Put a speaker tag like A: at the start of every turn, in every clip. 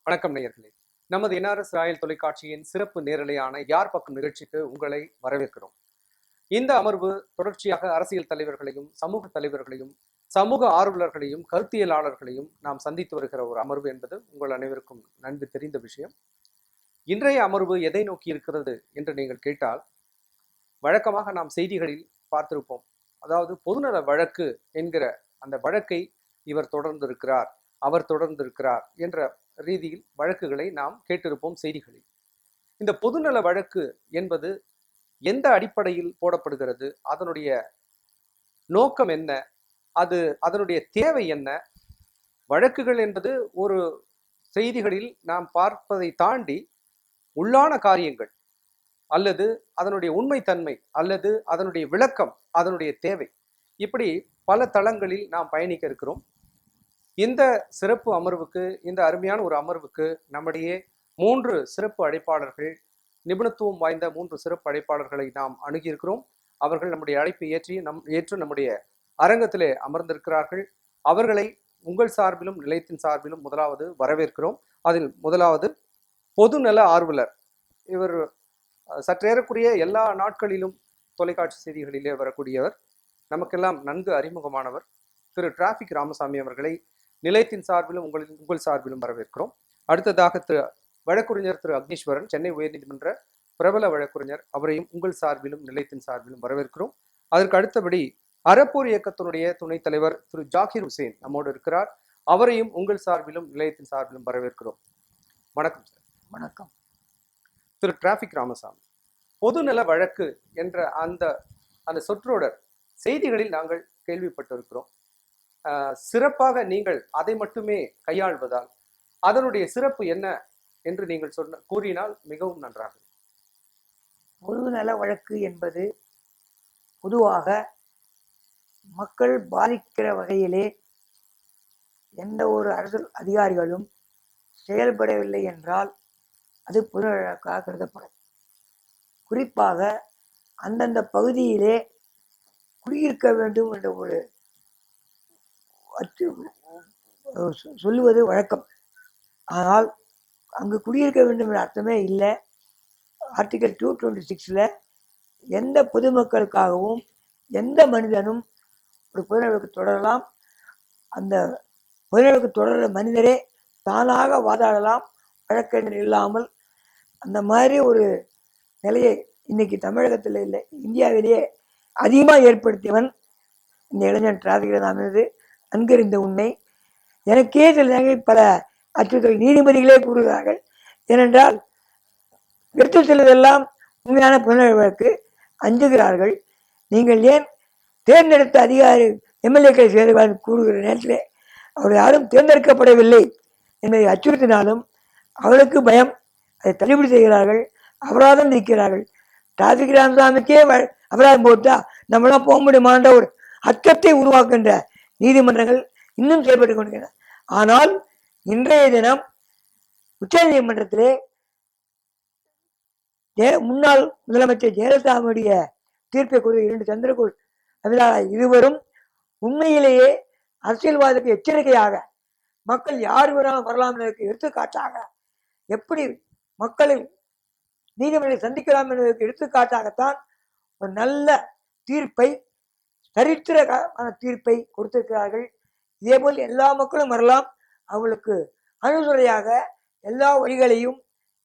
A: வணக்கம் நேயர்களே. நமது என்ஆர்எஸ் ராயல் தொலைக்காட்சியின் சிறப்பு நேரலையான யார் பக்கம் நிகழ்ச்சிக்கு உங்களை வரவேற்கிறோம். இந்த அமர்வு தொடர்ச்சியாக அரசியல் தலைவர்களையும் சமூக தலைவர்களையும் சமூக ஆர்வலர்களையும் கருத்தியலாளர்களையும் நாம் சந்தித்து வருகிற ஒரு அமர்வு என்பது உங்கள் அனைவருக்கும் நன்கு தெரிந்த விஷயம். இன்றைய அமர்வு எதை நோக்கி இருக்கிறது என்று நீங்கள் கேட்டால், வழக்கமாக நாம் செய்திகளில் பார்த்திருப்போம். அதாவது பொதுநல வழக்கு என்கிற அந்த வழக்கை இவர் தொடர்ந்திருக்கிறார், அவர் தொடர்ந்திருக்கிறார் என்ற ரீதியில் வழக்குகளை நாம் கேட்டிருப்போம் செய்திகளில். இந்த பொதுநல வழக்கு என்பது எந்த அடிப்படையில் போடப்படுகிறது, அதனுடைய நோக்கம் என்ன, அதனுடைய தேவை என்ன? வழக்குகள் என்பது ஒரு செய்திகளில் நாம் பார்ப்பதை தாண்டி உள்ளான காரியங்கள், அல்லது அதனுடைய உண்மைத்தன்மை, அல்லது அதனுடைய விளக்கம், அதனுடைய தேவை, இப்படி பல தளங்களில் நாம் பயணிக்க இருக்கிறோம். இந்த சிறப்பு அமர்வுக்கு, இந்த அருமையான ஒரு அமர்வுக்கு நம்முடைய 3 சிறப்பு அழைப்பாளர்கள், நிபுணத்துவம் வாய்ந்த 3 சிறப்பு அழைப்பாளர்களை நாம் அணுகியிருக்கிறோம். அவர்கள் நம்முடைய அழைப்பை ஏற்று நம்முடைய அரங்கத்திலே அமர்ந்திருக்கிறார்கள். அவர்களை உங்கள் சார்பிலும் நிலையத்தின் சார்பிலும் முதலாவது வரவேற்கிறோம். அதில் முதலாவது பொதுநல ஆர்வலர். இவர் சற்றேறக்குரிய எல்லா நாட்களிலும் தொலைக்காட்சி செய்திகளிலே வரக்கூடியவர், நமக்கெல்லாம் நன்கு அறிமுகமானவர். திரு டிராஃபிக் ராமசாமி அவர்களை நிலையத்தின் சார்பிலும் உங்கள் சார்பிலும் வரவேற்கிறோம். அடுத்ததாக வழக்குரைஞர் திரு அக்னீஸ்வரன், சென்னை உயர்நீதிமன்ற பிரபல வழக்குரைஞர், அவரையும் உங்கள் சார்பிலும் நிலையத்தின் சார்பிலும் வரவேற்கிறோம். அதற்கு அடுத்தபடி அறப்போர் இயக்கத்தினுடைய துணைத் தலைவர் திரு ஜாகிர் ஹுசேன் நம்மோடு இருக்கிறார். அவரையும் உங்கள் சார்பிலும் நிலையத்தின் சார்பிலும் வரவேற்கிறோம். வணக்கம் சார்.
B: வணக்கம்.
A: திரு டிராஃபிக் ராமசாமி, பொதுநல வழக்கு என்ற அந்த சொற்றொடர் செய்திகளில் நாங்கள் கேள்விப்பட்டிருக்கிறோம். சிறப்பாக நீங்கள் அதை மட்டுமே கையாள்வதால் அதனுடைய சிறப்பு என்ன என்று நீங்கள் கூறினால் மிகவும் நன்றாக.
B: பொதுநல வழக்கு என்பது பொதுவாக மக்கள் பாதிக்கிற வகையிலே எந்த ஒரு அரசு அதிகாரிகளும் செயல்படவில்லை என்றால் அது பொதுநல வழக்காக கருதப்படும். குறிப்பாக அந்தந்த பகுதியிலே குடியிருக்க வேண்டும் என்ற ஒரு சொல்லுவது வழக்கம். ஆனால் அங்கு குடியிருக்க வேண்டும் என்ற அர்த்தமே இல்லை. ஆர்டிகல் 226 எந்த பொதுமக்களுக்காகவும் எந்த மனிதனும் ஒரு பொதுநலவுக்கு தொடரலாம். அந்த பொதுநலவுக்கு தொடர மனிதரே தானாக வாதாடலாம், வழக்கறிஞர் இல்லாமல். அந்த மாதிரி ஒரு நிலையை இன்னைக்கு தமிழகத்தில் இல்லை, இந்தியாவிலேயே அதிகமாக ஏற்படுத்தியவன் இந்த இளைஞன் டிராஃபிக் அமைவது நன்கறிந்த உண்மை. எனக்கே சில நேரங்களில் பல அச்சுறுத்தல் நீதிபதிகளே கூறுகிறார்கள். ஏனென்றால் எடுத்து செல்வதெல்லாம் உண்மையான பொதுநல வழக்கு, அஞ்சுகிறார்கள். நீங்கள் ஏன் தேர்ந்தெடுத்த அதிகாரி எம்எல்ஏக்களை சேர்வார் கூறுகிற நேரத்தில் அவர் யாரும் தேர்ந்தெடுக்கப்படவில்லை என்பதை அச்சுறுத்தினாலும் அவளுக்கு பயம், அதை தள்ளுபடி செய்கிறார்கள், அபராதம் விதிக்கிறார்கள். டிராஃபிக் ராமசாமிக்கே அபராதம் போட்டா நம்மளாம் போக முடியுமான்ற ஒரு அச்சத்தை உருவாக்குகின்ற நீதிமன்றங்கள் இன்னும் செயல்பட்டுக் கொண்டிருக்கின்றன. ஆனால் இன்றைய தினம் உச்ச நீதிமன்றத்திலே முன்னாள் முதலமைச்சர் ஜெயலலிதாவுடைய தீர்ப்பை கூறிய 2 சந்திரகோஷ் இருவரும் உண்மையிலேயே அரசியல்வாதத்துக்கு எச்சரிக்கையாக, மக்கள் யார் வரலாம் என்பதற்கு எடுத்துக்காட்டாக, எப்படி மக்களை நீதிமன்றத்தை சந்திக்கலாம் என்பதற்கு எடுத்துக்காட்டாகத்தான் ஒரு நல்ல தீர்ப்பை, சரித்திரமான தீர்ப்பை கொடுத்திருக்கிறார்கள். இதேபோல் எல்லா மக்களும் வரலாம். அவர்களுக்கு அணுகுறையாக எல்லா வழிகளையும்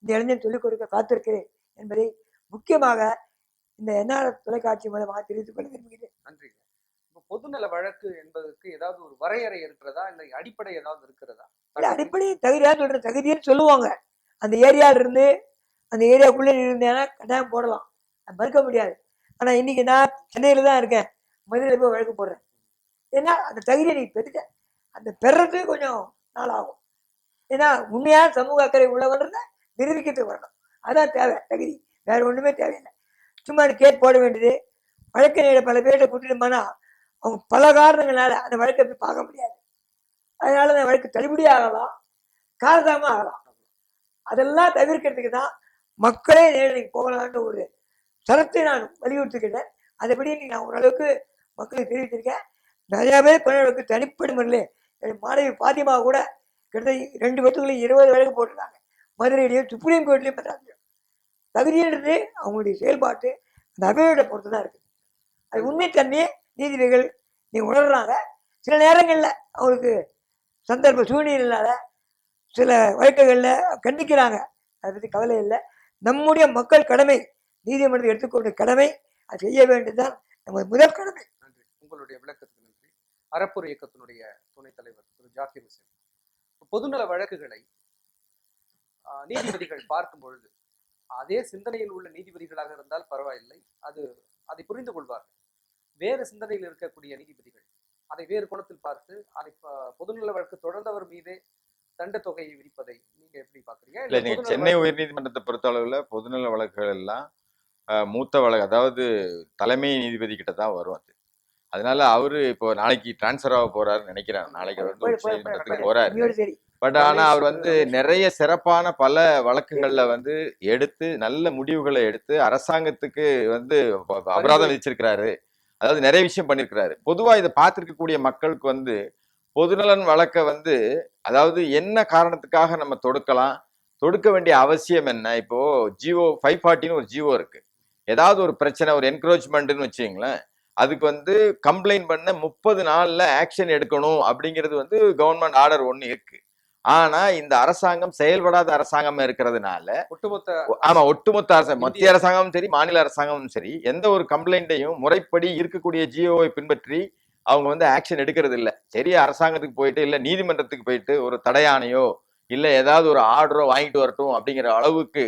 B: இந்த இளைஞர் சொல்லிக் கொடுக்க காத்திருக்கிறேன் என்பதை முக்கியமாக இந்த என்ஆர்எஸ் தொலைக்காட்சி மூலமாக தெரிவித்துக் கொள்ள விரும்புகிறேன்.
A: நன்றி. இப்போ பொதுநல வழக்கு என்பதற்கு ஏதாவது ஒரு வரையறை இருக்கிறதா, இல்லை அடிப்படை ஏதாவது இருக்கிறதா?
B: அடிப்படை தகுதியாக சொல்ற தகுதின்னு சொல்லுவாங்க. அந்த ஏரியாவில் இருந்து அந்த ஏரியாவுக்குள்ளே இருந்தேன்னா கட்டாயம் போடலாம், மறுக்க முடியாது. ஆனால் இன்னைக்கு நான் சென்னையில் தான் இருக்கேன், மதுரையில் போய் வழக்கு போடுறேன். ஏன்னா அந்த தகுதியை நீ பெற்றுட்ட, அந்த பெறத்துக்கு கொஞ்சம் நாள் ஆகும். ஏன்னா உண்மையான சமூக அக்கறை உள்ளவன்றத நிரூபிக்கிறதுக்கு வரணும். அதான் தேவை, தகுதி, வேற ஒன்றுமே தேவையில்லை. சும்மா கேட் போட வேண்டியது. வழக்கறிஞரை பல பேர்கிட்ட கூட்டிட்டுமானா அவங்க பல காரணங்களால அந்த வழக்கை போய் பார்க்க முடியாது. அதனால அந்த வழக்கு தள்ளுபடி ஆகலாம், காலதாமம் ஆகலாம். அதெல்லாம் தவிர்க்கிறதுக்கு தான் மக்களே நேரடிக்கு போகலான்ற ஒரு சரத்தை நான் வலியுறுத்துக்கிட்டேன். அதைப்படி நான் ஓரளவுக்கு மக்களுக்கு தெரிவித்திருக்கேன். நிறைய பேர் பிறருக்கு தனிப்படும் முறையில் என் மாணவி பாத்திமா கூட கிட்டத்தட்ட 2 வருஷத்துக்குள்ள 20 வழக்கு போட்டிருக்காங்க. மதுரையிலையும் சுப்ரீம் கோர்ட்லையும் பண்றாங்க. தகுதின்றது அவங்களுடைய செயல்பாட்டு அந்த அவையோட பொறுத்து தான் இருக்கு. அது உண்மைத்தன்மையை நீதிபதிகள் நீங்க உணர்றாங்க. சில நேரங்களில் அவங்களுக்கு சந்தர்ப்ப சூழ்நிலையினால சில வழக்குகளில் கண்டிக்கிறாங்க. அதை பற்றி கவலை இல்லை. நம்முடைய மக்கள் கடமை, நீதிமன்றத்தை எடுத்துக்கொண்ட கடமை, அது செய்ய வேண்டியதுதான் நம்ம முதல் கடமை.
A: நன்றி, உங்களுடைய விளக்கத்துக்கு நன்றி. அறப்பொரு இயக்கத்தினுடைய துணைத் தலைவர் திரு ஜாகிர் ஹுசைன், பொதுநல வழக்குகளை நீதிபதிகள் பார்க்கும் பொழுது அதே சிந்தனையில் உள்ள நீதிபதிகளாக இருந்தால் பரவாயில்லை, அதை புரிந்து கொள்வார்கள். வேறு சிந்தனையில் இருக்கக்கூடிய நீதிபதிகள் அதை வேறு கோணத்தில் பார்த்து அதை பொதுநல வழக்கு தொடர்ந்தவர் மீதே தண்ட தொகையை விதிப்பதை நீங்க எப்படி பாக்குறீங்க?
C: இல்ல, நீங்க சென்னை உயர்நீதிமன்றத்தை பொறுத்த அளவுல பொதுநல வழக்குகள் எல்லாம் மூத்த வழக்கு, அதாவது தலைமை நீதிபதி கிட்ட தான் வரும் அது. அதனால அவரு இப்போ நாளைக்கு டிரான்ஸ்பர் ஆக போறாருன்னு நினைக்கிறேன். நாளைக்கு வந்து உச்சநீதிமன்றத்துக்கு போறாரு. பட் ஆனா அவர் வந்து நிறைய சிறப்பான பல வழக்குகள்ல வந்து எடுத்து நல்ல முடிவுகளை எடுத்து அரசாங்கத்துக்கு வந்து அபராதம் விதிச்சிருக்கிறாரு. அதாவது நிறைய விஷயம் பண்ணிருக்கிறாரு. பொதுவா இதை பார்த்திருக்கக்கூடிய மக்களுக்கு வந்து பொதுநலன் வழக்க வந்து அதாவது என்ன காரணத்துக்காக நம்ம தொடுக்க வேண்டிய அவசியம் என்ன? இப்போ ஜிஓ 540 ஒரு ஜிஓ இருக்கு. ஏதாவது ஒரு பிரச்சனை, ஒரு என்க்ரோச்மெண்ட்னு வச்சுங்களேன், அதுக்கு வந்து கம்ப்ளைண்ட் பண்ண 30 நாள்ல ஆக்ஷன் எடுக்கணும் அப்படிங்கிறது வந்து கவர்மெண்ட் ஆர்டர் ஒண்ணு இருக்கு. ஆனா இந்த அரசாங்கம் செயல்படாத அரசாங்கம் இருக்கிறதுனால ஒட்டுமொத்த அரசாங்கம், மத்திய அரசாங்கமும் சரி மாநில அரசாங்கமும் சரி, எந்த ஒரு கம்ப்ளைண்ட்டையும் முறைப்படி இருக்கக்கூடிய ஜிஓவை பின்பற்றி அவங்க வந்து ஆக்ஷன் எடுக்கிறது இல்லை. சரி, அரசாங்கத்துக்கு போயிட்டு இல்ல நீதிமன்றத்துக்கு போயிட்டு ஒரு தடையானையோ இல்ல ஏதாவது ஒரு ஆர்டரோ வாங்கிட்டு வரட்டும் அப்படிங்கிற அளவுக்கு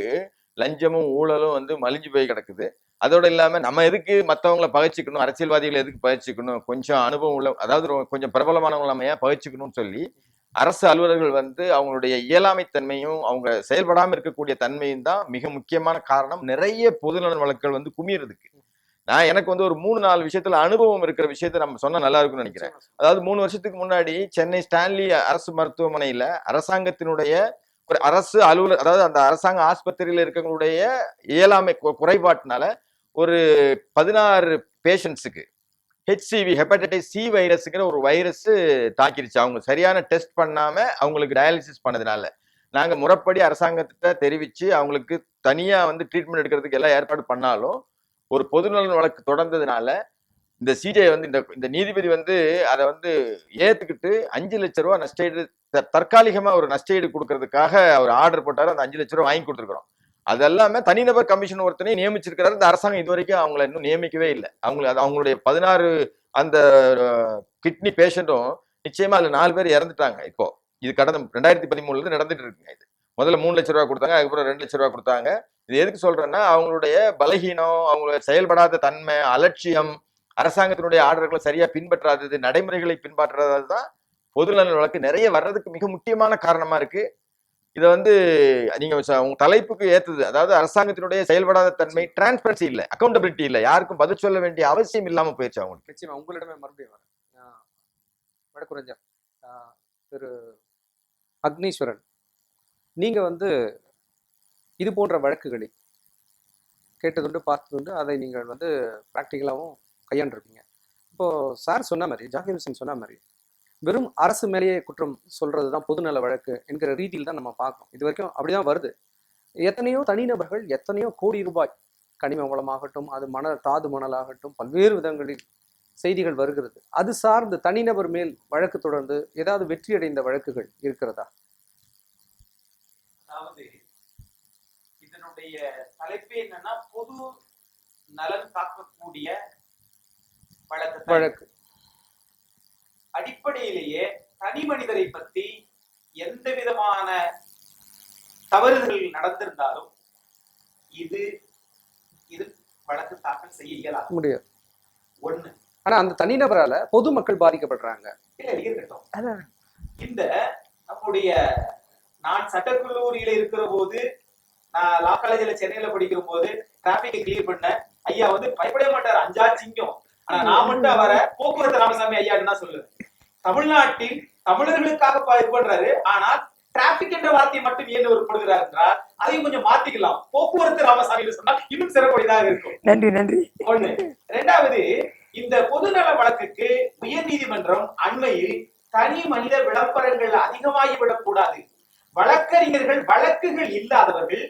C: லஞ்சமும் ஊழலும் வந்து மலிஞ்சு போய் கிடக்குது. அதோட இல்லாம நம்ம எதுக்கு மற்றவங்களை பகைச்சிக்கணும், அரசியல்வாதிகளை எதுக்கு பகைச்சிக்கணும், கொஞ்சம் அனுபவம் உள்ள அதாவது கொஞ்சம் பிரபலமானவங்க நம்ம ஏன் பகைச்சிக்கணும்னு சொல்லி அரசு அலுவலர்கள் வந்து அவங்களுடைய இயலாமைத்தன்மையும் அவங்க செயல்படாம இருக்கக்கூடிய தன்மையும் தான் மிக முக்கியமான காரணம் நிறைய பொதுநலன் வழக்குகள் வந்து குமியறதுக்கு. எனக்கு வந்து ஒரு 3-4 விஷயத்துல அனுபவம் இருக்கிற விஷயத்த நம்ம சொன்னா நல்லா இருக்கும்னு நினைக்கிறேன். அதாவது 3 வருஷத்துக்கு முன்னாடி சென்னை ஸ்டான்லி அரசு மருத்துவமனையில அரசாங்கத்தினுடைய ஒரு அரசு அலுவலர், அதாவது அந்த அரசாங்க ஆஸ்பத்திரியில இருக்கவங்களுடைய இயலாமை குறைபாட்டினால ஒரு 16 பேஷண்ட்ஸுக்கு ஹெச்சிவி ஹெப்படைட்டிஸ் சி வைரஸ்ங்கிற ஒரு வைரஸ் தாக்கிடுச்சு. அவங்க சரியான டெஸ்ட் பண்ணாம அவங்களுக்கு டயாலிசிஸ் பண்ணதுனால நாங்க முறைப்படி அரசாங்கத்திட்ட தெரிவிச்சு அவங்களுக்கு தனியா வந்து ட்ரீட்மெண்ட் எடுக்கிறதுக்கு எல்லாம் ஏற்பாடு பண்ணாலும் ஒரு பொதுநலன் வழக்கு தொடர்ந்ததுனால இந்த சிஜே வந்து இந்த நீதிபதி வந்து அதை வந்து ஏத்துக்கிட்டு 5 லட்சம் ரூபாய் நஷ்டஈடு, தற்காலிகமா ஒரு நஷ்டஈடு கொடுக்கறதுக்காக அவர் ஆர்டர் போட்டாரு. அந்த 5 லட்சம் ரூபாய் வாங்கி கொடுத்துருக்கிறோம். அதெல்லாமே தனிநபர் கமிஷன் ஒருத்தனை நியமிச்சிருக்கிறாரு. இந்த அரசாங்கம் இது வரைக்கும் அவங்களை இன்னும் நியமிக்கவே இல்லை. அவங்களுடைய 16 அந்த கிட்னி பேஷண்ட்டும் நிச்சயமா அதுல 4 பேர் இறந்துட்டாங்க. இப்போ இது கடந்த 2013 நடந்துட்டு இருக்குங்க. இது முதல்ல 3 லட்சம் ரூபாய் கொடுத்தாங்க, அதுக்கப்புறம் 2 லட்சம் ரூபாய் கொடுத்தாங்க. இது எதுக்கு சொல்றேன்னா அவங்களுடைய பலகீனம், அவங்களோட செயல்படாத தன்மை, அலட்சியம், அரசாங்கத்தினுடைய ஆர்டர்களை சரியா பின்பற்றாதது, நடைமுறைகளை பின்பற்றாதது தான் பொதுநலன் வழக்கு நிறைய வர்றதுக்கு மிக முக்கியமான காரணமா இருக்கு. இதை வந்து நீங்க உங்க தலைப்புக்கு ஏத்துது. அதாவது அரசாங்கத்தினுடைய செயல்படாத தன்மை, டிரான்ஸ்பரன்சி இல்லை, அக்கௌண்டபிலிட்டி இல்லை, யாருக்கும் பதில் சொல்ல வேண்டிய அவசியம் இல்லாம போயிடுச்சு அவங்களுக்கு.
A: நிச்சயமா உங்களிடமே மறுபடியும் வடக்குரைஞர் திரு அக்னீஸ்வரன், நீங்க வந்து இது போன்ற வழக்குகளை கேட்டதுண்டு பார்த்ததுண்டு, அதை நீங்கள் வந்து ப்ராக்டிக்கலாகவும் கையாண்டிருப்பீங்க. இப்போ சார் சொன்ன மாதிரி, ஜாகிர் ஹுசைன் சொன்ன மாதிரி, வெறும் அரசு மேலேயே குற்றம் சொல்றது தான் பொதுநல வழக்கு என்கிற ரீதியில் தான் நம்ம பார்க்கணும். இது வரைக்கும் அப்படிதான் வருது. எத்தனையோ தனிநபர்கள் எத்தனையோ கோடி ரூபாய், கனிம வளமாகட்டும், அது தாது மணலாகட்டும், பல்வேறு விதங்களில் செய்திகள் வருகிறது. அது சார்ந்து தனிநபர் மேல் வழக்கு தொடர்ந்து ஏதாவது வெற்றி அடைந்த வழக்குகள் இருக்கிறதா?
D: அதாவது இதனுடைய தலைப்பு என்னன்னா பொது நலன் காக்கக்கூடிய வழக்கு. அடிப்படையிலேயே தனி மனிதரை பத்தி எந்த விதமான தவறுகள் நடந்திருந்தாலும் இது வழக்கு தாக்கல் செய்ய இயலாது,
A: முடியாது.
D: ஒண்ணு.
A: ஆனா அந்த தனிநபரால பொதுமக்கள் பாதிக்கப்படுறாங்க.
D: இல்ல இருக்கட்டும். இந்த நம்முடைய நான் சட்டக்கல்லூரியில இருக்கிற போது, நான் லா காலேஜ்ல சென்னையில படிக்கிற போது டிராபிக் கிளியர் பண்ண ஐயா வந்து பயப்படவே மாட்டாரு, 5 சிங்கம். ஆனா நான் மட்டும் அவரை போக்குவரத்து ராமசாமி ஐயான்னு தான் சொல்லுவேன். தமிழ்நாட்டில் தமிழர்களுக்காக இது பண்றாரு. ஆனால் டிராபிக் என்ற வார்த்தையை மட்டும் ஏன் ஒரு கொடுக்கிறார் என்றால் அதையும் கொஞ்சம் மாத்திக்கலாம். போக்குவரத்து ராமசாமி சொன்னால் இன்னும் சிறப்புடையதாக இருக்கும்.
B: நன்றி.
D: ஒண்ணு. 2வது, இந்த பொதுநல வழக்குக்கு உயர் நீதிமன்றம் அண்மையில் தனி மனித விளம்பரங்கள் அதிகமாகிவிடக் கூடாது. வழக்கறிஞர்கள் வழக்குகள் இல்லாதவர்கள்,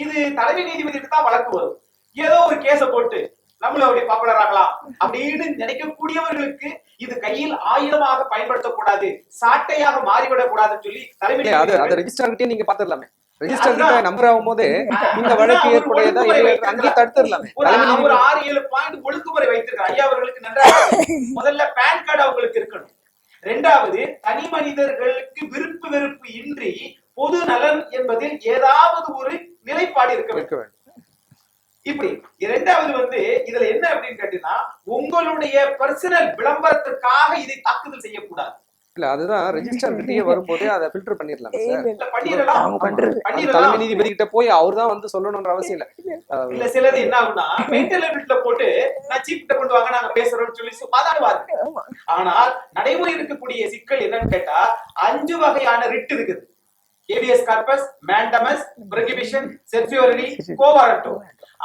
D: இது தலைமை நீதிபதிக்கு தான் வழக்கு வரும். ஏதோ ஒரு கேஸ போட்டு நம்மள அப்படி பாப்புலர் ஆகலாம் அப்படின்னு நினைக்கக்கூடியவர்களுக்கு இது கையில் ஆயுதமாக பயன்படுத்தக்கூடாது, சாட்டையாக மாறிவிடக் கூடாதுன்னு சொல்லி தலைமை
A: அது ரெஜிஸ்டர்கிட்டே நீங்க பாத்துடலாமே. ரெஜிஸ்டர் கிட்ட நம்பர் ஆகும் போது இந்த வழக்கு ஏற்புடையதா அங்கே தடுத்துடலாமே.
D: ஒரு 6-7 பாயிண்ட் ஒழுங்குமுறை வைத்திருக்காங்க. ஐயா அவர்களுக்கு நன்றாக முதல்ல பேன் கார்டு அவங்களுக்கு இருக்கணும். இரண்டாவது, தனி மனிதர்களுக்கு விருப்பு வெறுப்பு இன்றி பொது நலன் என்பதில் ஏதாவது ஒரு நிலைப்பாடு இருக்க வேண்டும். இப்படி இரண்டாவது இதுல என்ன அப்படின்னு கேட்டீங்கன்னா, உங்களுடைய பர்சனல் விளம்பரத்துக்காக இதை தாக்குதல் செய்யக்கூடாது.
A: இல்ல அதுதான் ரெஜிஸ்டர் கிட்டயே வரும்போது அதை ஃபில்டர் பண்ணிடலாம்
D: சார்.
A: தலைமை நீதிபதி கிட்ட போய் அவர் தான் சொல்லணும்ன்ற அவசியம் இல்ல.
D: இல்ல சிலது என்ன ஆகும்னா மென்டல் ஹெல்த்ல போட்டு நான் சீஃப் கிட்ட கொண்டு வாங்க நாங்க பேசுறோம்னு சொல்லி வாதாடுவாரு. ஆனால் நடைமுறை இருக்கக்கூடிய சிக்கல் என்னன்னு கேட்டா 5 வகையான ரிட் இருக்குது. Habeas corpus, mandamus, prohibition, certiorari, quo warranto.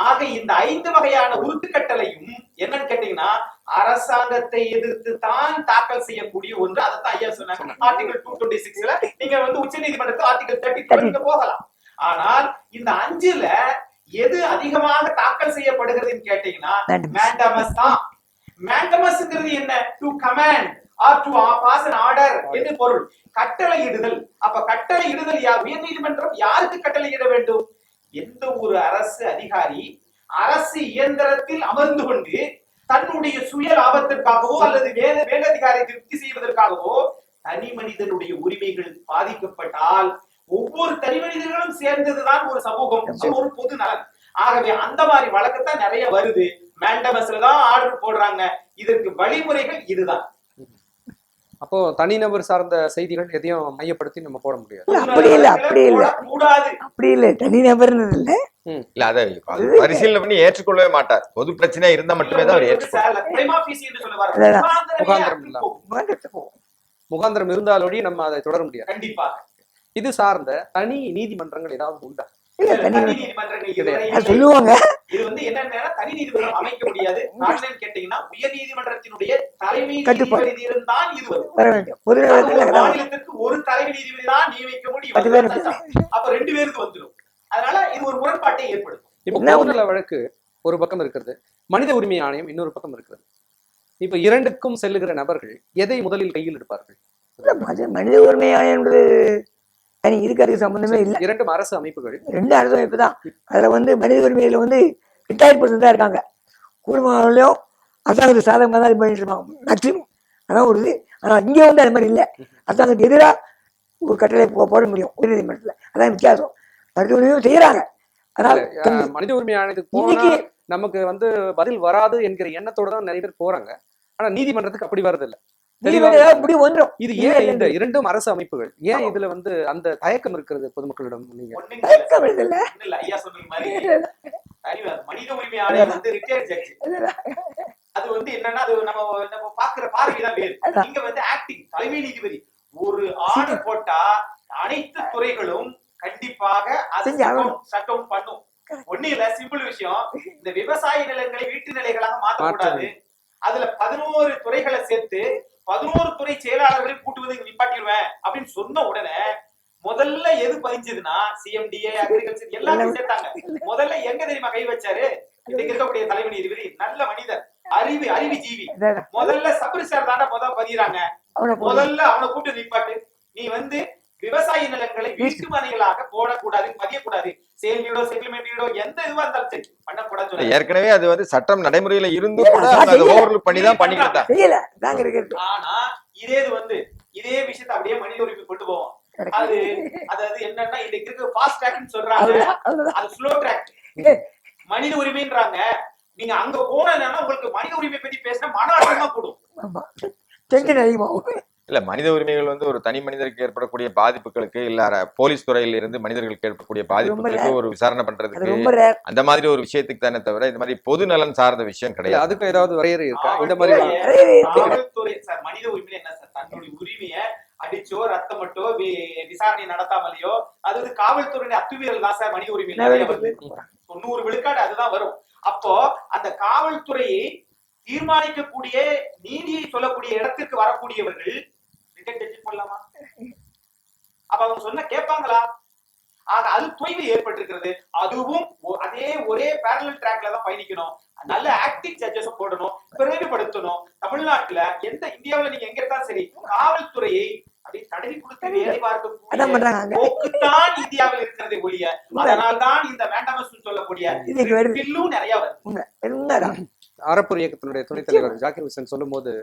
D: ஆக இந்த 5 வகையான உறுதிக்கட்டளையும் என்னன்னு கேட்டீங்கன்னா அரசாங்கத்தை எதிர்த்து தான் தாக்கல் செய்யக்கூடிய ஒன்று. அதைத்தான் ஐயா சொன்னாங்க. ஆர்டிகல் 226ல நீங்க உச்ச நீதிமன்றத்தில் ஆர்டிகல் 32 போகலாம். ஆனால் இந்த 5ல எது அதிகமாக தாக்கல் செய்யப்படுகிறதுன்னு கேட்டீங்கன்னா மேண்டமஸ் தான். மேண்டமஸ்ங்கிறது என்ன? Du command or to pass an order என்று பொருள். கட்டளை இடுதல். அப்ப கட்டளை இடுதல் உயர் நீதிமன்றம் யாருக்கு கட்டளை இட வேண்டும்? எந்த ஒரு அரசு அதிகாரி அரசு இயந்திரத்தில் அமர்ந்து கொண்டு தன்னுடைய சுய லாபத்திற்காகவோ அல்லது மேலதிகாரியை திருப்தி செய்வதற்காகவோ தனி மனிதனுடைய உரிமைகள் பாதிக்கப்பட்டால் ஒவ்வொரு தனி மனிதர்களும் சேர்ந்ததுதான் ஒரு சமூகம், ஒரு பொது நலன். ஆகவே அந்த மாதிரி வழக்கத்தான் நிறைய வருது. மேண்டமஸ்ல தான் ஆர்டர் போடுறாங்க. இதற்கு வழிமுறைகள் இதுதான்.
A: அப்போ தனிநபர் சார்ந்த செய்திகள் எதையும் மையப்படுத்தி நம்ம போட முடியாது.
B: அப்படி இல்ல தனிநபர்னு இல்ல.
C: இல்ல அதை பரிசீலனை பண்ணி ஏற்றுக்கொள்ளவே மாட்டார். பொது பிரச்சனை இருந்தா மட்டுமே தான் அவர் ஏற்றுக்கொள்வார்.
A: முகாந்திரம் இருந்தாலோடி நம்ம அதை தொடர முடியாது.
D: கண்டிப்பா.
A: இது சார்ந்த தனி நீதிமன்றங்கள் ஏதாவது உண்டா?
B: சொல்லுவாங்க.
D: இது என்னன்னா தனி நீதிமன்றம் அமைக்க முடியாது. காரணம் கேட்டீங்கன்னா உயர் நீதிமன்றத்தினுடைய தலைமை நீதிபதி இருந்தால் இது வரும். மாநிலத்திற்கு ஒரு தலைமை நீதிபதி தான் நியமிக்க முடியும். அப்ப 2 பேருக்கு வந்துடும். அதனால இது ஒரு முரண்பாட்டை ஏற்படுத்தும்.
A: இப்ப பொதுநல வழக்கு ஒரு பக்கம் இருக்கிறது, மனித உரிமை ஆணையம் இன்னொரு பக்கம் இருக்கிறது. இப்ப இரண்டுக்கும் செல்லுகிற நபர்கள் எதை முதலில் கையில் எடுப்பார்கள்?
B: மனித உரிமை ஆணையம் இதுக்கு அதுக்கு சம்பந்தமே இல்லை.
A: 2 அரசு அமைப்புகள்.
B: 2 அரசு அமைப்பு தான். அதுல மனித உரிமையில ரிட்டையர்ட் பர்சன் தான் இருக்காங்க. குடும்பங்களையும் அரசாங்கத்துக்கு சாதகமாக தான் இது பண்ணிட்டு இருப்பாங்க மேக்சிமம். அதான் ஒரு இது. ஆனா இங்க அது மாதிரி இல்லை. அரசாங்கத்துக்கு எதிராக ஒரு கட்டளை போட முடியும் உயர் நீதிமன்றத்துல. அதான் வித்தியாசம். மனித உரிமையும் செய்யறாங்க. அதனால
A: மனித உரிமை ஆணையத்துக்கு போனா நமக்கு பதில் வராது என்கிற எண்ணத்தோட தான் நிறைய பேர் போறாங்க. ஆனா நீதிமன்றத்துக்கு அப்படி வரது இல்லை. இது ஏன் இந்த 2 அரசு அமைப்புகள் ஏன் இதுல அந்த தயக்கம் இருக்கிறது பொதுமக்களிடம்? நீங்க
D: ஐயா சொன்ன மாதிரி மனித உரிமை ஆணையம் ரிட்டையர்ட் ஜட்ஜ். அது என்னன்னா அது நம்ம பாக்குற பார்வைதான் வேறு. இங்க ஆக்டிங் தலைமை நீதிபதி ஒரு ஆர்டர் போட்டா அனைத்து துறைகளும் கண்டிப்பாக சட்டம் பண்ணும். ஒண்ணு இல்ல, சிம்பிள் விஷயம். இந்த விவசாய நிலங்களை வீட்டு நிலைகளாக மாற்றக்கூடாது. அதுல 11 துறைகளை சேர்த்து 11 துறை செயலாளர்களை கூட்டுவது நிப்பாட்டிடுவேன் அப்படின்னு சொன்ன உடனே முதல்ல எது பதிஞ்சதுன்னா சிஎம்டிஏ, அக்ரிகல்ச்சர் எல்லாத்தையும் சேர்த்தாங்க. முதல்ல எங்க தெரியுமா கை வச்சாரு? இன்னைக்கு இருக்கக்கூடிய தலைமை நீதிபதி நல்ல மனிதர், அறிவு ஜீவி. முதல்ல சப்ரிசார் தாண்டா பதிகிறாங்க. முதல்ல அவனை கூட்டு நிப்பாட்டு. நீ விவசாய நிலங்களை வீட்டு மனைகளாக போடக்கூடாது, பதியக்கூடாது. சேல் வீடோ செட்டில்மெண்ட் வீடோ எந்த இதுவா இருந்தாலும் சரி பண்ணக்கூடாது.
C: ஏற்கனவே அது சட்டம் நடைமுறையில இருந்து கூட அதை ஓவர்லுக் பண்ணி தான் பண்ணிக்கிட்டாங்க.
D: ஆனா இதே விஷயத்தை அப்படியே மனித உரிமை கொண்டு போவோம். அதாவது என்னன்னா இன்னைக்கு இருக்க ஃபாஸ்ட் ட்ராக்னு சொல்றாங்க, அது ஸ்லோ ட்ராக். மனித உரிமைன்றாங்க. நீங்க அங்க போனா உங்களுக்கு மனித உரிமை பத்தி பேசினா மன அழுத்தமா கூடும்.
C: இல்ல மனித உரிமைகள் ஒரு தனி மனிதருக்கு ஏற்படக்கூடிய பாதிப்புகளுக்கு இல்ல போலீஸ் துறையில இருந்து மனிதர்களுக்கு ஏற்படக்கூடிய பாதிப்புகளுக்கு ஒரு விசாரணை பண்றதுக்கு அந்த மாதிரி ஒரு விஷயத்துக்கு தானே தவிர இந்த மாதிரி பொது நலன் சார்ந்த விஷயம் கிடையாது.
A: அதுக்கு ஏதாவது வரையறை இருக்கா? இந்த மாதிரி
D: காவல்துறை சார் மனித உரிமை என்ன சார்? தன்னுடைய உரிமைய அடிச்சோ ரத்தமட்டோ விசாரணை நடத்தாமலையோ அது காவல்துறையுடைய அத்துமீறல் தான் சார். மனித உரிமை 90 விழுக்காடு அதுதான் வரும். அப்போ அந்த காவல்துறையை தீர்மானிக்கக்கூடிய நீதியை சொல்லக்கூடிய இடத்திற்கு வரக்கூடியவர்கள் கிரிக்கெட் ஜட்ஜ் போடலாமா? அப்ப அவங்க சொன்ன கேட்பாங்களா? ஆக அது தொய்வு ஏற்பட்டிருக்கிறது. அதுவும் அதே ஒரே பேரலல் ட்ராக்ல தான் பயணிக்கணும். நல்ல ஆக்டிங் ஜட்ஜஸ் போடணும், பிரதிபடுத்தணும். தமிழ்நாட்டுல இந்தியாவுல நீங்க எங்க இருந்தாலும் சரி, காவல்துறையை அப்படியே தடவி கொடுத்து வேலை பார்க்க போக்குத்தான் இந்தியாவில் இருக்கிறதை ஒழிய, அதனால்தான் இந்த வேண்டாமஸ் சொல்லக்கூடிய பில்லும் நிறைய வருது.
A: அறப்போர் இயக்கத்தினுடைய துணைத் தலைவர் ஜாகிர் ஹுசேன் சொல்லும் போது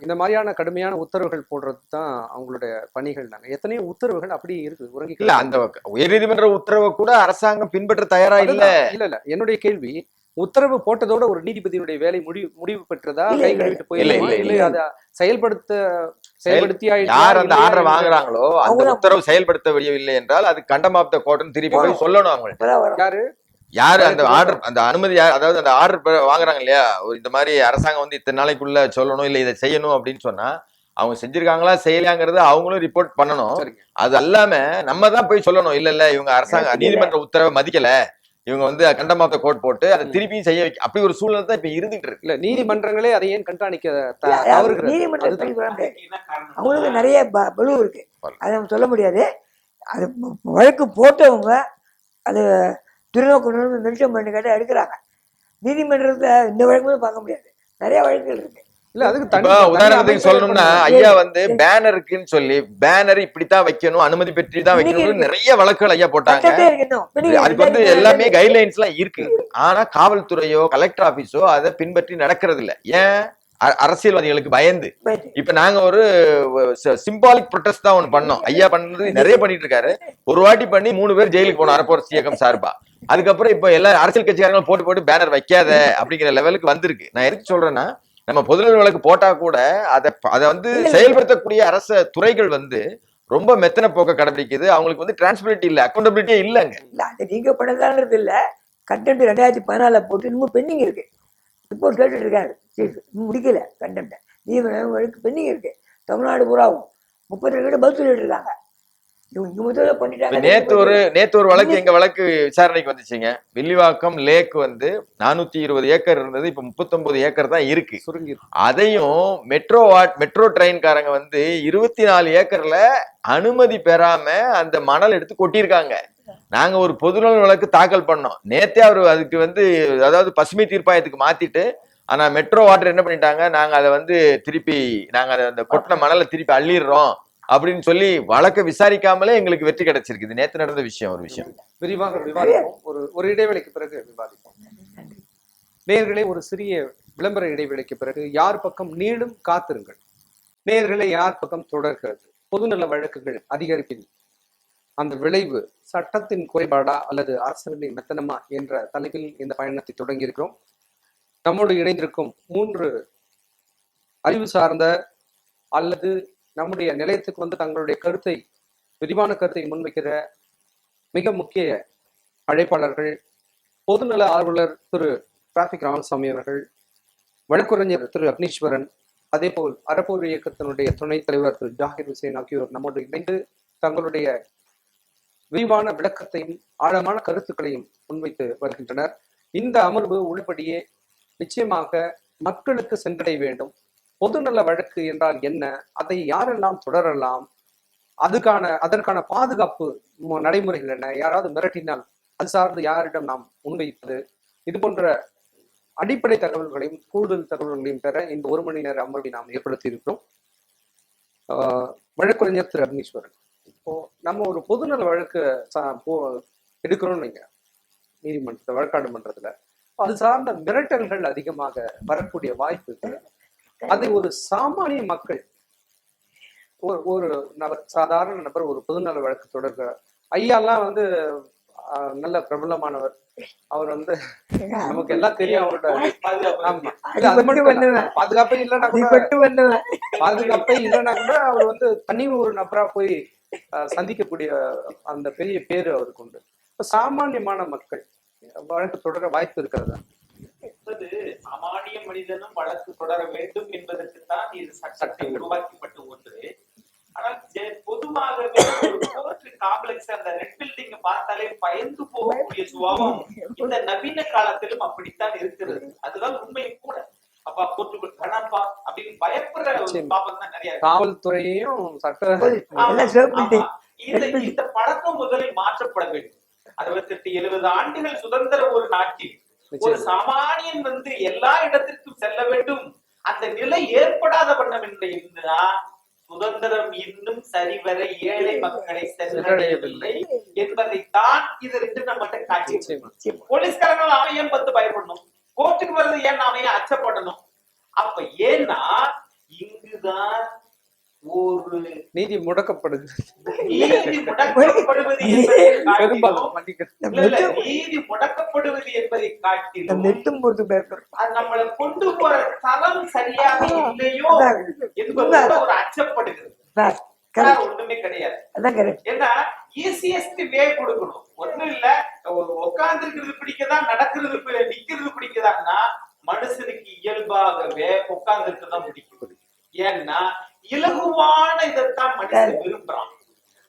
A: இந்த மாதிரியான கடுமையான உத்தரவுகள் போடுறது தான் அவங்களுடைய பணிகள். எத்தனையோ உத்தரவுகள் அப்படி இருக்கு உறங்கி.
C: இல்ல அந்த உயர்நீதிமன்ற உத்தரவை கூட அரசாங்கம் பின்பற்ற தயாரா இல்ல.
A: இல்ல என்னுடைய கேள்வி, உத்தரவு போட்டதோட ஒரு நீதிபதியினுடைய வேலை முடிவு பெற்றதா, கை கழுவிட்டு போயிடல, அதை செயல்படுத்தியா
C: யார் அந்த ஆர்டர் வாங்குறாங்களோ அந்த உத்தரவு செயல்படுத்தவில்லை என்றால் அது கண்டம் ஆஃப் த கோர்ட்னு திருப்பி போய் சொல்லணும். அவங்க யாரு அந்த ஆர்டர், அந்த அனுமதி, அதாவது அந்த ஆர்டர் வாங்குறாங்க இல்லையா, இந்த மாதிரி அரசாங்கம் வந்து இத்தனை நாளைக்குள்ள சொல்லணும் இல்ல இதை செய்யணும் அப்படின்னு சொன்னா அவங்க செஞ்சிருக்காங்களா செய்யலாங்கிறது அவங்களும் ரிப்போர்ட் பண்ணணும். அது அல்லாம நம்ம தான் போய் சொல்லணும் இல்ல இவங்க அரசாங்க நீதிமன்ற உத்தரவை மதிக்கல, இவங்க வந்து கண்டம் ஆஃப் த கோர்ட் போட்டு அதை திருப்பியும் செய்ய வைக்க, அப்படி ஒரு சூழ்நிலை தான் இப்ப இருந்துட்டு இருக்கு.
A: இல்ல நீதிமன்றங்களே அதை ஏன் கண்காணிக்க
B: அவங்களுக்கு நிறைய பலு இருக்கு, அதை நம்ம சொல்ல முடியாது. அது வழக்கு போட்டவங்க அது துறைநோக்கு மென்ஷன் பண்ணி கேட்டால் எடுக்கிறாங்க. நீதிமன்றத்தை இந்த வழக்கு பார்க்க முடியாது, நிறைய வழக்குகள் இருக்கு.
A: இல்ல அதுக்கு
C: உதாரணத்துக்கு சொல்லணும்னா ஐயா வந்து பேனருக்குன்னு சொல்லி பேனர் இப்படித்தான் வைக்கணும், அனுமதி பெற்று தான் வைக்கணும், நிறைய வழக்குகள் ஐயா போட்டாங்க. அதுக்கு வந்து எல்லாமே கைட்லைன்ஸ் எல்லாம் இருக்கு. ஆனா காவல்துறையோ கலெக்டர் ஆபீஸோ அதை பின்பற்றி நடக்கிறது இல்ல. ஏன்? அரசியல்வாதிகளுக்கு பயந்து. இப்ப நாங்க ஒரு சிம்பாலிக் ப்ரொடெஸ்ட் தான் ஒண்ணு பண்ணோம். ஐயா பண்ணது நிறைய பண்ணிட்டு இருக்காரு. ஒரு வாட்டி பண்ணி 3 பேர் ஜெயிலுக்கு போனோம் அறப்போர் இயக்கம் சார்பா. அதுக்கப்புறம் இப்ப எல்லா அரசியல் கட்சிக்காரங்களும் போட்டு பேனர் வைக்காத அப்படிங்கிற லெவலுக்கு வந்திருக்கு. நான் எதுக்கு சொல்றேன்னா, நம்ம பொதுநல வழக்கு போட்டா கூட அதை வந்து செயல்படுத்தக்கூடிய அரசு துறைகள் வந்து ரொம்ப மெத்தன போக்க கடைபிடிக்குது. அவங்களுக்கு வந்து டிரான்ஸ்பரன்சி இல்ல, அக்கௌண்டபிலிட்டியே இல்லங்க.
B: நீங்க பண்ணதான்றது இல்ல, கண்டென்ட் 2014 போட்டு இன்னும் பெண்டிங் இருக்கு. ரிப்போர்ட் கேட்டுட்டு இருக்காரு, முடிக்கல கண்டென்ட். நீதிமன்றம் வழக்கு பெண்டிங் இருக்கு. தமிழ்நாடு பூராவும் 32 பதில் சொல்லிட்டு இருக்காங்க.
C: நேத்து ஒரு வழக்கு எங்க வழக்கு விசாரணைக்கு வந்துச்சுங்க. வில்லிவாக்கம் லேக் வந்து 420 ஏக்கர் இருந்தது, இப்ப 39 ஏக்கர் தான் இருக்கு. அதையும் மெட்ரோ ட்ரெயின்காரங்க வந்து 24 ஏக்கர்ல அனுமதி பெறாம அந்த மணல் எடுத்து கொட்டியிருக்காங்க. நாங்க ஒரு பொதுநல வழக்கு தாக்கல் பண்ணோம். நேத்தே அவரு அதுக்கு வந்து அதாவது பசுமை தீர்ப்பாயத்துக்கு மாத்திட்டு, ஆனா மெட்ரோ வாட்டர் என்ன பண்ணிட்டாங்க, நாங்க அதை வந்து திருப்பி நாங்க அந்த கொட்டின மணலை திருப்பி அள்ளிடுறோம் அப்படின்னு சொல்லி வழக்கை விசாரிக்காமலே எங்களுக்கு வெற்றி கிடைச்சிருக்கு. நேத்து நடந்த விஷயம். ஒரு விஷயம்
A: விரிவாக விவாதிப்போம். ஒரு இடைவெளிக்கு பிறகு விவாதிப்போம். நேயர்களே, ஒரு சிறிய விளம்பர இடைவெளிக்கு பிறகு யார் பக்கம் நீளும் காத்திருங்கள். நேயர்களை யார் பக்கம் தொடர்கிறது? பொதுநல வழக்குகள் அதிகரிப்பின் அந்த விளைவு சட்டத்தின் குறைபாடா அல்லது அரசியலின் மெத்தனமா என்ற தலைப்பில் இந்த பயணத்தை தொடங்கி இருக்கிறோம். நம்மோடு இணைந்திருக்கும் 3 அறிவு சார்ந்த அல்லது நம்முடைய நிலையத்துக்கு வந்து தங்களுடைய கருத்தை, விரிவான கருத்தை முன்வைக்கிற மிக முக்கிய அழைப்பாளர்கள், பொதுநல ஆர்வலர் திரு டிராபிக் ராமசாமி அவர்கள், வழக்குரைஞர் திரு அக்னீஸ்வரன், அதே போல் அறப்போர் இயக்கத்தினுடைய துணைத் தலைவர் திரு ஜாகிர் ஹுசேன் ஆகியோர் நம்மோடு இணைந்து தங்களுடைய விரிவான விளக்கத்தையும் ஆழமான கருத்துக்களையும் முன்வைத்து வருகின்றனர். இந்த அமர்வு உள்ளபடியே நிச்சயமாக மக்களுக்கு சென்றடைய வேண்டும். பொதுநல வழக்கு என்றால் என்ன, அதை யாரெல்லாம் தொடரலாம், அதற்கான பாதுகாப்பு நடைமுறைகள் என்ன, யாராவது மிரட்டினால் அது சார்ந்து யாரிடம் நாம் முன்வைப்பது, இது போன்ற அடிப்படை தகவல்களையும் கூடுதல் தகவல்களையும் பெற இந்த 1 மணி நேர அமர்வை நாம் ஏற்படுத்தி இருக்கிறோம். வழக்குரைஞர் திரு அக்னீஸ்வரன், இப்போ நம்ம ஒரு பொதுநல வழக்கு எடுக்கிறோம்னு வைங்க, நீதிமன்றத்தில் வழக்காடு மன்றத்துல அது சார்ந்த மிரட்டல்கள் அதிகமாக வரக்கூடிய வாய்ப்பு இருக்கு. அதை ஒரு சாமானிய மக்கள், ஒரு நபர், சாதாரண நபர் ஒரு பொதுநல வழக்கு தொடர்க, ஐயாலாம் வந்து நல்ல பிரபலமானவர், அவர் வந்து நமக்கு எல்லாம் தெரியும் அவரோட. ஆமா, பாதுகாப்பே இல்லைன்னா கூட அவர் வந்து தனி ஒரு நபரா போய் சந்திக்கக்கூடிய அந்த பெரிய பேரு அவருக்கு உண்டு. சாமானியமான மக்கள் வழக்கு தொடர வாய்ப்பு இருக்கிறதா?
D: சாமானிய மனிதனும் வழக்கு தொடர வேண்டும் என்பதற்குத்தான் இது சட்டத்தை உருவாக்கப்பட்ட ஒன்று. ஆனால் பொதுவாகவே ஒரு கோர்ட் காம்ப்ளெக்ஸ், அந்த ரெட் பில்டிங் பார்த்தாலே பயந்து போகக்கூடிய சுபாவம் இந்த நவீன காலத்திலும் அப்படித்தான் இருக்கிறது. அதுதான் உண்மையும் கூட. அப்பா கோர்ட்டுக்கு வேணாம்ப்பா அப்படின்னு பயப்படுற ஒரு
A: நிச்சயமா.
D: பாப்பம் தான் நிறைய இருக்கு.
A: காவல்துறையையும் சட்ட
D: ஆமா,
B: எல்லாம் சிவப்பு
D: ஆமா. இந்த பழக்கம் முதலில் மாற்றப்பட வேண்டும். 68-70 ஆண்டுகள் சுதந்திர ஒரு நாட்டில் ஒரு
A: நிச்சயமா.
D: சாமானியன் வந்து எல்லா இடத்திற்கும் செல்ல வேண்டும் அந்த நிலை ஏற்படாத வண்ணம் இருந்ததுன்னா சுதந்திரம் இன்னும் சரிவர ஏழை மக்களை சென்றடையவில்லை என்பதைத்தான் இது ரெண்டு நம்மகிட்ட காட்சி.
A: நிச்சயமா.
D: போலீஸ்காரங்க அவன் ஏன் பத்து பயப்படணும், கோர்ட்டுக்கு வர்றது ஏன் அவன் ஏன் அச்சப்படணும்? அப்ப ஏன்னா இங்குதான் ஒரு
A: நீதி முடக்கப்படுது
D: நீதி முடக்கப்படுவது என்பதை
A: பெரும்பாலும்
D: காட்டிலும்
A: மன்னிக்கிறது.
D: இல்ல, இல்ல, நீதி முடக்கப்படுவது என்பதை காட்டிலும்
B: நெட்டும் போட்டு பயப்படுறோம்.
D: அது நம்மளை கொண்டு போற தளம் சரியாக இல்லையோ என்பது ஒரு அச்சப்படுகிறது. வேற ஒண்ணுமே கிடையாது.
B: அதான் கரெக்ட்.
D: ஏன்னா ஈஸியஸ்ட் வே கொடுக்கணும். ஒண்ணும் இல்ல, உட்கார்ந்து இருக்கிறது பிடிக்கதான், நடக்கிறது நிக்கிறது பிடிக்கதான்னா மனுஷனுக்கு இயல்பாகவே உட்கார்ந்து இருக்கதான் பிடிக்கும். ஏன்னா இலகுவான இதைத்தான் மனுஷன் விரும்புறான்.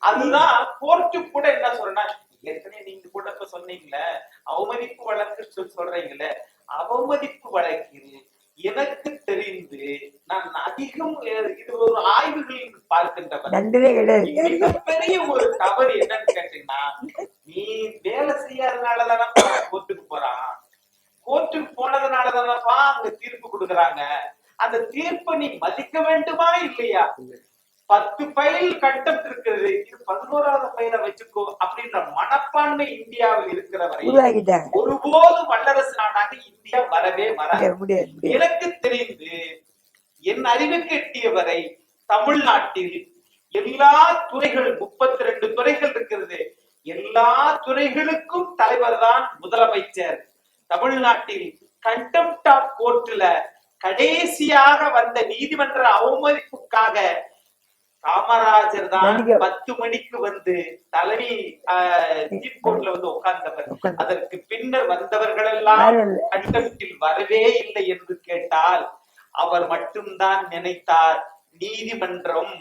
D: அதுதான் கோர்ட்டு கூட என்ன சொல்றேன்னா, ஏற்கனவே நீங்க கூட இப்ப சொன்னீங்களே அவமதிப்பு வழக்கு சொல்றீங்களே, அவமதிப்பு வழக்கில் எனக்கு தெரிந்து நான் அதிகம் இது ஒரு ஆய்வுகளில் பார்க்கின்றவன்
B: நன்றே கிடையாது.
D: மிகப்பெரிய ஒரு தவறு என்னன்னு கேட்டீங்கன்னா, நீ வேலை செய்யாதனாலதானப்பா கோர்ட்டுக்கு போறான், கோர்ட்டுக்கு போனதுனாலதானப்பா அங்க தீர்ப்பு கொடுக்குறாங்க, அந்த தீர்ப்பை நீ மதிக்க வேண்டுமா இல்லையா? 10 ஃபைல் கண்டெம்ட் இருக்கிறது, இது 11வது ஃபைல வச்சுக்கோ அப்படின்ற மனப்பான்மை இந்தியாவில் இருக்கிற வரை
B: உருவாக்கிட்டாங்க.
D: ஒருபோதும் வல்லரசு நாடாக இந்தியா வரவே வராது.
B: முடியாது.
D: எனக்கு தெரிந்து என் அறிவுக்கு எட்டிய வரை தமிழ்நாட்டில் எல்லா துறைகள் 32 துறைகள் இருக்கிறது, எல்லா துறைகளுக்கும் தலைவர் தான் முதலமைச்சர். தமிழ்நாட்டில் கண்டெம்ட் ஆஃப் கோர்ட்ல கடைசியாக வந்த நீதிமன்ற அவமதிப்புக்காக காமராஜர் தான் 10 மணிக்கு வந்து தலைமை சீஃப் கோர்ட்ல வந்து உட்கார்ந்தவர். அதற்கு பின்னர் வந்தவர்கள் எல்லாம் கண்டெம்ட்டில் வரவே இல்லை என்று கேட்டால் அவர் மட்டும்தான் நினைத்தார், நீதிமன்றம்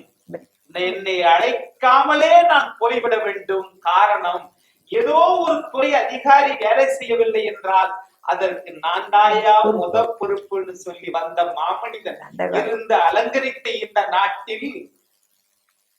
D: என்னை அழைக்காமலே நான் போய்விட வேண்டும். காரணம், ஏதோ ஒரு துறை அதிகாரி வேலை செய்யவில்லை என்றால் அதற்கு நான் தாயா முத பொறுப்புன்னு சொல்லி வந்த மாமனிதன் இருந்து அலங்கரித்த இந்த நாட்டில்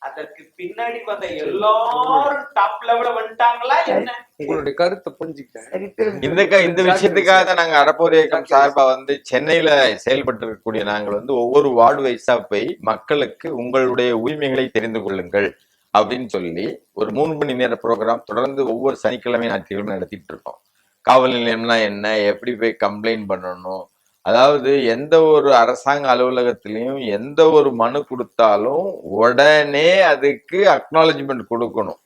D: அதற்கு பின்னாடி வந்த எல்லாரும் டாப் லெவல்ல வந்துட்டாங்களா என்ன?
A: உங்களுடைய கருத்தை புரிஞ்சுக்கிட்டேன்.
C: இந்த விஷயத்துக்காக தான் நாங்க அறப்போர் இயக்கம் சார்பா வந்து சென்னையில செயல்பட்டு இருக்கக்கூடிய நாங்கள் வந்து ஒவ்வொரு வார்டு வைஸா போய் மக்களுக்கு உங்களுடைய உரிமைகளை தெரிந்து கொள்ளுங்கள் அப்படின்னு சொல்லி ஒரு 3 மணி நேர ப்ரோக்ராம் தொடர்ந்து ஒவ்வொரு சனிக்கிழமை ஞாயிற்றுக்கிழமை நடத்திட்டு இருக்கோம். காவல் நிலையம்னா என்ன, எப்படி போய் கம்ப்ளைண்ட் பண்ணணும், அதாவது எந்த ஒரு அரசாங்க அலுவலகத்திலையும் எந்த ஒரு மனு கொடுத்தாலும் உடனே அதுக்கு அக்னாலஜ்மெண்ட் கொடுக்கணும்,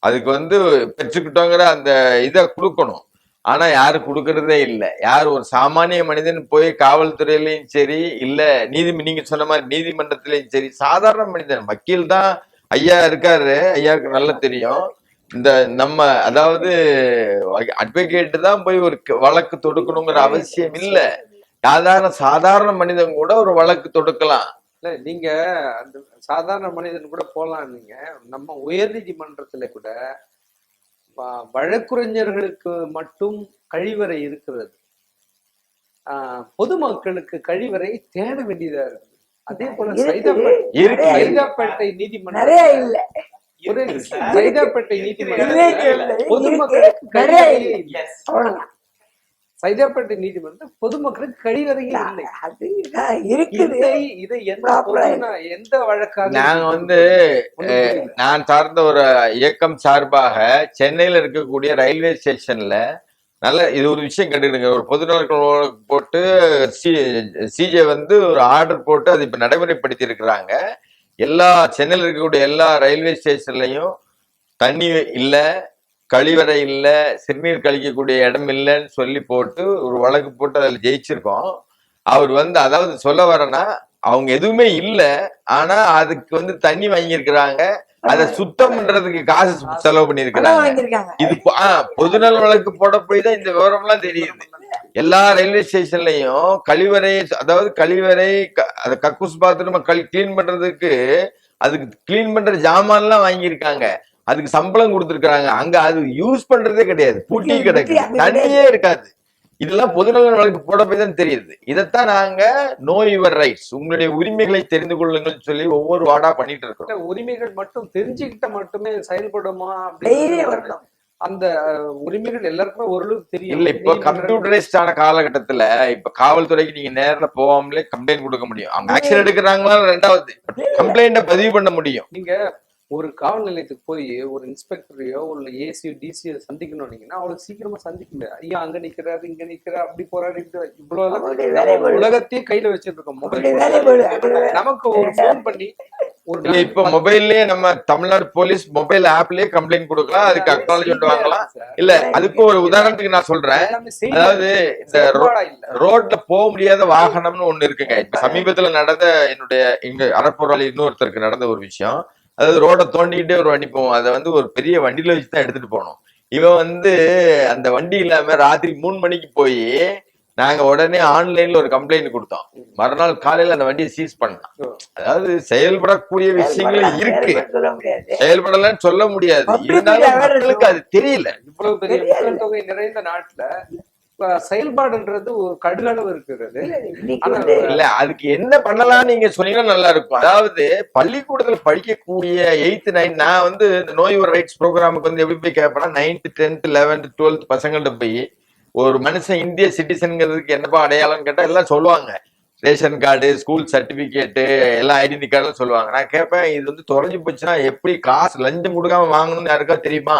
C: அதுக்கு வந்து பெற்றுக்கிட்டோங்கிற அந்த இதை கொடுக்கணும். ஆனா யாரு கொடுக்கறதே இல்லை. யார் ஒரு சாமானிய மனிதன் போய் காவல்துறையிலையும் சரி, இல்ல நீங்க சொன்ன மாதிரி நீதிமன்றத்திலையும் சரி, சாதாரண மனிதன் வக்கீல் தான் ஐயா இருக்காரு, ஐயாவுக்கு நல்லா தெரியும். இந்த நம்ம அதாவது அட்வொகேட் தான் போய் ஒரு வழக்கு தொடுக்கணுங்கிற அவசியம் இல்ல. சாதாரண மனிதன் கூட ஒரு வழக்கு தொடுக்கலாம்.
A: இல்ல, நீங்க அந்த சாதாரண மனிதன் கூட போலாம். நீங்க நம்ம உயர் நீதிமன்றத்துல கூட வழக்குரைஞர்களுக்கு மட்டும் கழிவறை இருக்கிறது, பொதுமக்களுக்கு கழிவறை தேட வேண்டியதா இருக்கு. அதே போல சைதாப்பேட்டை நீதிமன்றம் சைதாப்பேட்டை நீதிமன்றம் பொதுமக்களுக்கு கழிவறையே இல்லை. சைதாப்பேட்டை நீதிமன்றம் பொதுமக்களுக்கு கழிவறையே இல்லை. இதை எந்த வழக்காக
C: நாங்க வந்து நான் சார்ந்த ஒரு இயக்கம் சார்பாக சென்னையில இருக்கக்கூடிய ரயில்வே ஸ்டேஷன்ல நல்ல இது ஒரு விஷயம் கேட்டுக்கிடுங்க. ஒரு பொதுநல போட்டு சிஜே வந்து ஒரு ஆர்டர் போட்டு அது இப்ப நடைமுறைப்படுத்தி இருக்கிறாங்க. எல்லா சென்னையில் இருக்கக்கூடிய எல்லா ரயில்வே ஸ்டேஷன்லயும் தண்ணி இல்ல, கழிவறை இல்ல, சிறுநீர் கழிக்கக்கூடிய இடம் இல்லைன்னு சொல்லி போட்டு ஒரு வழக்கு போட்டு அதுல ஜெயிச்சிருக்கோம். அவர் வந்து அதாவது சொல்ல வரேன்னா அவங்க எதுவுமே இல்லை, ஆனா அதுக்கு வந்து தண்ணி வாங்கியிருக்கிறாங்க, அதை சுத்தம் பண்றதுக்கு காசு செலவு பண்ணிருக்கிறாங்க. இது பொதுநல வழக்கு போட போய் தான் இந்த விவரம் எல்லாம் தெரியுது. எல்லா ரயில்வே ஸ்டேஷன்லயும் கழிவறை, அதாவது கழிவறை அதை கக்கூஸ் பாத்ரூம் கிளீன் பண்றதுக்கு அதுக்கு கிளீன் பண்ற ஜாமான் எல்லாம் வாங்கியிருக்காங்க, அதுக்கு சம்பளம் கொடுத்துருக்காங்க. அங்க அது யூஸ் பண்றதே கிடையாது, பூட்டி கிடக்கு, தண்ணியே இருக்காது. இதெல்லாம் பொதுநலன் வழக்கு போட போய் தான் தெரியுது. இதைத்தான் நாங்க நோ யுவர் ரைட்ஸ், உங்களுடைய உரிமைகளை தெரிந்து கொள்ளுங்கள் சொல்லி ஒவ்வொரு வார்டா பண்ணிட்டு இருக்கோம்.
A: உரிமைகள் மட்டும் தெரிஞ்சுக்கிட்ட மட்டுமே செயல்படுமா
B: தைரியம்
A: அப்படின்னு
B: வரணும்.
A: அந்த உரிமைகள் எல்லாருக்குமே ஓரளவுக்கு தெரியும்.
C: இல்ல, இப்ப கம்ப்யூட்டரைஸ்டான காலகட்டத்துல இப்ப காவல்துறைக்கு நீங்க நேர்ல போகாமலே கம்ப்ளைண்ட் கொடுக்க முடியும். அவங்க ஆக்ஷன் எடுக்கிறாங்களா ரெண்டாவது, கம்ப்ளைண்ட பதிவு பண்ண முடியும்.
A: நீங்க ஒரு காவல் நிலையத்துக்கு போய் ஒரு இன்ஸ்பெக்டரையோ ஒரு ஏசியோ டிசியோ சந்திக்கணும்னீங்கன்னா அவளுக்கு சீக்கிரமா சந்திக்க முடியாது. ஐயா அங்க நிக்கிறாரு, இங்க நிக்கிறாரு, அப்படி போறாரு, இவ்வளவு உலகத்தையே கையில வச்சிட்டு இருக்கோம். மொபைல் நமக்கு ஒரு போன் பண்ணி
C: இல்ல, இப்ப மொபைல்லயே நம்ம தமிழ்நாடு போலீஸ் மொபைல் ஆப்லயே கம்ப்ளைண்ட் கொடுக்கலாம், அதுக்கு அக்னாலஜ்மெண்ட் வாங்கலாம். இல்ல, அதுக்கு ஒரு உதாரணத்துக்கு நான் சொல்றேன். அதாவது இந்த ரோட்ல போக முடியாத வாகனம்னு ஒண்ணு இருக்குங்க. இப்ப சமீபத்துல நடந்த என்னுடைய இங்க அரப்பூராளி இன்னொருத்தருக்கு நடந்த ஒரு விஷயம். அதாவது ரோட தோண்டிக்கிட்டே ஒரு வண்டி போவோம், அதை வந்து ஒரு பெரிய வண்டியில வச்சுதான் எடுத்துட்டு போனோம். இவன் வந்து அந்த வண்டி இல்லாம ராத்திரி 3 மணிக்கு போய் நாங்க உடனே ஆன்லைன்ல ஒரு கம்ப்ளைண்ட் கொடுத்தோம். மறுநாள் காலையில அந்த வண்டியை சீஸ் பண்ணோம். அதாவது செயல்படக்கூடிய விஷயங்கள் இருக்கு, செயல்படலன்னு சொல்ல முடியாது. இருந்தாலும் மக்களுக்கு அது தெரியல.
A: இவ்வளவு பெரிய மக்கள் தொகை நிறைந்த நாட்டுல செயல்பாடுன்றது ஒரு கடுகளவு இருக்கிறது.
C: இல்ல, அதுக்கு என்ன பண்ணலாம் நீங்க சொன்னீங்கன்னா நல்லா இருக்கும். அதாவது பள்ளிக்கூடத்துல படிக்கக்கூடிய 8th 9th, நான் வந்து இந்த நோ யுவர் ரைட்ஸ் ப்ரோக்ராமுக்கு வந்து எப்படி போய் கேட்பேன்னா 9th 10th 11th 12th பசங்கள்ட்ட போய் ஒரு மனுஷன் இந்திய சிட்டிசன்ங்கிறதுக்கு என்னப்பா அடையாளம்னு கேட்டா எல்லாம் சொல்லுவாங்க. ரேஷன் கார்டு, ஸ்கூல் சர்டிபிகேட்டு, எல்லாம் ஐடென்டி கார்டுலாம் சொல்லுவாங்க. நான் கேட்பேன், இது வந்து தொலைஞ்சு போச்சுன்னா எப்படி காசு லஞ்சம் கொடுக்காம வாங்கணும்னு யாருக்கா தெரியுமா?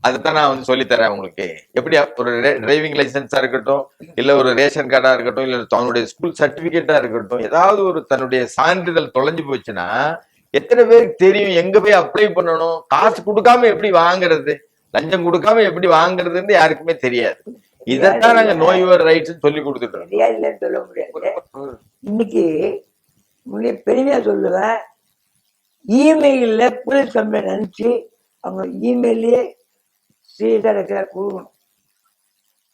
C: அதுதான் நான் வந்து சொல்லித்தரேன் உங்களுக்கு. எப்படி ஒரு டிரைவிங் லைசன்ஸா இருக்கட்டும், இல்ல ஒரு ரேஷன் கார்டா இருக்கட்டும், இல்ல தன்னுடைய ஸ்கூல் சர்டிபிகேட்டா இருக்கட்டும், ஏதாவது ஒரு தன்னுடைய சான்றிதழ் தொலைஞ்சு போச்சுன்னா எத்தனை பேருக்கு தெரியும் எங்க போய் அப்ளை பண்ணணும், காசு கொடுக்காம எப்படி வாங்குறது, லஞ்சம் கொடுக்காம எப்படி வாங்குறதுன்னு யாருக்குமே தெரியாது. இதைத்தான் நாங்க நோ யுவர் ரைட்ஸ் சொல்லி கொடுத்துட்டு இருக்கோம்.
B: சொல்ல முடியாது. இன்னைக்கு பெருமையா சொல்லுவேன், இமெயில்ல போலீஸ் கம்ப்ளைண்ட் அனுப்பிச்சு அவங்க இமெயிலே சீரியஸா கொடுக்கணும்.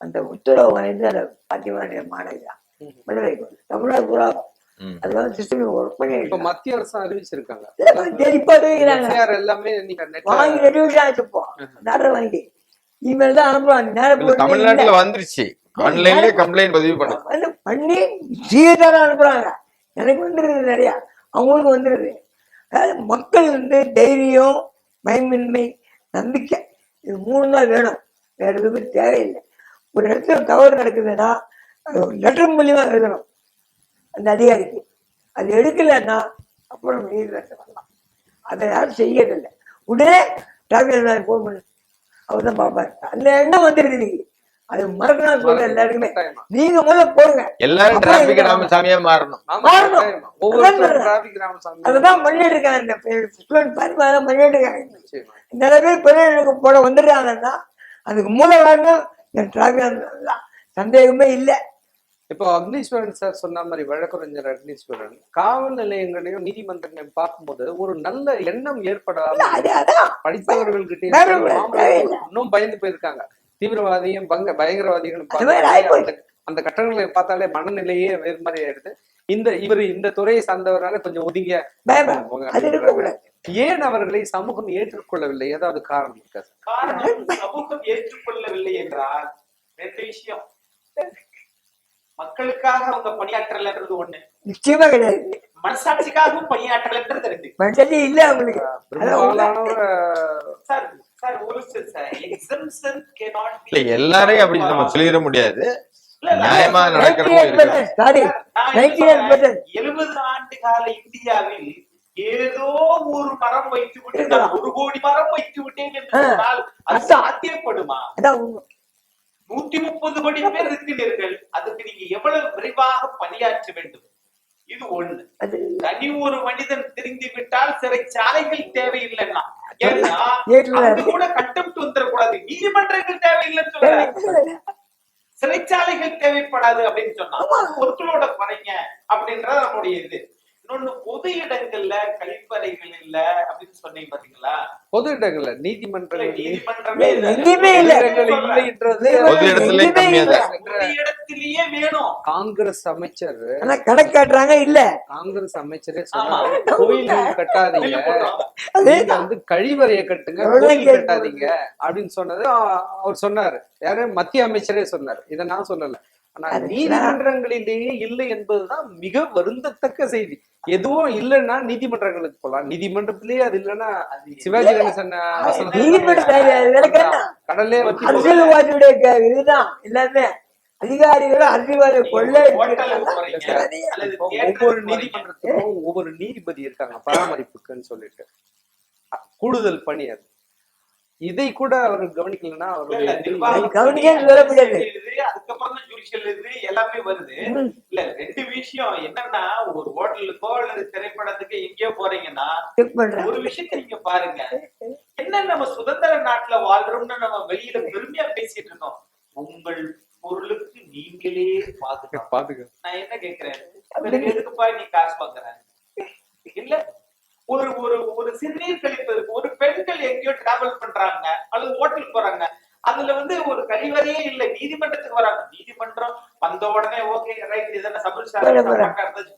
B: அந்த உத்தரவு வாங்கி அந்த பாத்தியமான மாணவி தான் மதுரை தமிழ்நாடு பூரா அது வந்து சிஸ்டம் ஒர்க் பண்ணி
A: மத்திய அரசு அறிவிச்சிருக்காங்க. எல்லாமே
B: வாங்கி 2 வருஷம் ஆச்சுப்போம். நாட்டை வாங்கி இமெயில் தான் அனுப்புறாங்க.
C: தமிழ்நாட்டுல வந்துருச்சு, ஆன்லைன்லயே கம்ப்ளைண்ட் பதிவு
B: பண்ணி சீரியஸா அனுப்புறாங்க. எனக்கு வந்துருது நிறையா, அவங்களுக்கு வந்துருது. அதாவது மக்கள் வந்து தைரியம், பயமின்மை, நம்பிக்கை, இது 3 தான் வேணும். வேற எதுவும் தேவையில்லை. ஒரு இடத்துல தவறு நடக்குதுன்னா அது ஒரு லெட்டர் மூலியமா எழுதணும் அந்த அதிகாரிக்கு. அது எடுக்கலைன்னா அப்புறம் நீதிமன்றம் வரலாம். அதை யாரும் செய்யறதில்லை. உடனே டிராஃபிக் போன் பண்ணு, அவர் தான் பார்ப்பாரு. அந்த எண்ணம் வந்துருக்கு நீங்க. அது மறக்கணும் சொல்ற எல்லாருக்குமே. நீங்க முதல்ல போடுங்க,
C: எல்லாரும் டிராஃபிக் ராமசாமியா மாறணும்.
B: அதுதான் பண்ணிட்டு இருக்காங்க. பண்ணிட்டு இருக்காங்க. நிறைய பேர் பெரிய போட வந்துடுறாங்கன்னா அதுக்கு மூல காரணம் டிராஃபிக் தான், சந்தேகமே இல்லை.
A: இப்போ அக்னீஸ்வரன் சார் சொன்ன மாதிரி வழக்கறிஞர் அக்னீஸ்வரன் காவல் நிலையங்களையும் நீதிமன்றங்களையும் பார்க்கும்போது ஒரு நல்ல எண்ணம் ஏற்படாத படித்தவர்கள் கிட்டே இன்னும் பயந்து போயிருக்காங்க. தீவிரவாதியும் பயங்கரவாதிகளும் அந்த கட்டணங்களை பார்த்தாலே மனநிலையே வேறு மாதிரி ஆயிடுது. இந்த துறையை சார்ந்தவரால கொஞ்சம் ஒதுங்கிய ஏன் அவர்களை சமூகம் ஏற்றுக்கொள்ளவில்லை? ஏதாவது காரணம் இருக்காது?
D: காரணம் சமூகம் ஏற்றுக்கொள்ளவில்லை என்றால் 2 விஷயம். மக்களுக்காக அவங்க பணியாற்றலன்றது ஒண்ணு,
B: நிச்சயமா கிடையாது.
D: மனசாட்சிக்காகவும் பணியாற்றலன்றது 2.
B: மனசாட்சி இல்ல அவங்களுக்கு.
C: எல்லாரையும் அப்படி நம்ம சொல்லிட முடியாது. நியாயமா நடக்கிறது
D: 70 ஆண்டு கால இந்தியாவில் ஏதோ ஒரு மரம் வைத்து விட்டு 1 கோடி மரம் வைத்து விட்டேன் என்று சொன்னால் அது சாத்தியப்படுமா? 130 கோடி பேர் இருக்கிறீர்கள், அதுக்கு நீங்க எவ்வளவு விரைவாக பணியாற்ற வேண்டும். இது ஒண்ணு. தனி ஒரு மனிதன் தெரிந்து விட்டால் சிறைச்சாலைகள் தேவையில்லைன்னா, ஏன்னா அது கூட கண்டெம்ட் வந்துடக்கூடாது, நீதிமன்றங்கள் தேவையில்லைன்னு சொல்றாங்க, சிறைச்சாலைகள் தேவைப்படாது அப்படின்னு சொன்னா ஒருத்தரோட குறைங்க அப்படின்றது நம்முடைய இது. இன்னொன்னு பொது இடங்கள்ல கழிப்பறைகள் இல்ல அப்படின்னு சொன்னீங்க பாத்தீங்களா?
A: பொது இடங்கள்ல நீதிமன்றங்கள்
D: நீதிமன்றமே இல்ல.
B: எங்கேயுமே இல்ல.
A: இல்லைன்றது
C: பொது இடத்துல
B: எங்கேயுமே
C: கம்மியா
B: இல்ல.
C: தான்.
D: பொது இடத்திலேயே வேணும்.
A: காங்கிரஸ் அமைச்சர்
B: ஆனா கணக்கு காட்டுறாங்க இல்ல.
A: காங்கிரஸ் அமைச்சரே
D: ஆமா.
A: சொன்னாரு கோயில் கட்டாதீங்க,
D: வெளில போடுறாங்க.
A: நீங்க வந்து கழிவறையை கட்டுங்க,
B: எவ்வளவு
A: கோயில்
B: கேள்வி
A: கட்டாதீங்க அப்படின்னு சொன்னது அவர் சொன்னாரு. யாரு? மத்திய அமைச்சரே சொன்னார். இதை நான் சொல்லல. ஆனா
B: அது
A: நீதிமன்றங்களிலேயே இல்லை என்பதுதான் மிக வருந்தத்தக்க செய்தி. எதுவும் இல்லைன்னா நீதிமன்றங்களுக்கு போலாம். நீதிமன்றத்திலேயே அது இல்லைன்னா சிவாஜி கணேசன் வசனம் கடல்லே வச்சு
B: அரசியல்வாதியுடைய இதுதான் எல்லாமே. அதிகாரிகளும் அரசியல்வாதி கொள்ளை
D: ஹோட்டலுக்கு போறீங்க அல்லது
A: இப்போ
D: தியேட்டருக்கு
A: ஒவ்வொரு
D: போறீங்க.
A: நீதிமன்றத்துக்கும் ஒவ்வொரு நீதிபதி இருக்காங்க பராமரிப்புக்குன்னு சொல்லிட்டு. கூடுதல் பணி அது. இதை கூட அவர்கள் கவனிக்கலன்னா
D: இல்ல, நிர்வாகம்
A: அவர்கள்
B: கவனிக்கன்னு சொல்ல முடியாது.
D: இது, அதுக்கப்புறம் தான் ஜுடிஷியல் இது எல்லாமே வருது. இல்ல, ரெண்டு விஷயம் என்னன்னா, ஒரு ஹோட்டலுக்கோ அல்லது திரைப்படத்துக்கு எங்கேயோ போறீங்கன்னா
B: செக் பண்றேன்.
D: ஒரு விஷயத்தை நீங்க பாருங்க. என்ன நம்ம சுதந்திர நாட்டுல வாழ்றோம்னு நம்ம வெளியில பெருமையா பேசிட்டு இருக்கோம். உங்கள் பொருளுக்கு நீங்களே பாதுகாப்பு.
A: பாத்துக்க
D: நான் என்ன கேக்குறேன், பிறகு எதுக்குப்பா நீ காசு வாங்குற? இல்ல, ஒரு ஒரு ஒரு சிறுநீர் கழிப்பதற்கு ஒரு பெண்கள் எங்கேயோ டிராவல் பண்றாங்க அல்லது ஹோட்டலுக்கு போறாங்க, அதுல வந்து ஒரு கழிவறையே இல்ல, நீதிமன்றத்துக்கு வராங்க. நீதிமன்றம் வந்த உடனே ஓகே ரைட் இதெல்லாம் சபரிசாலை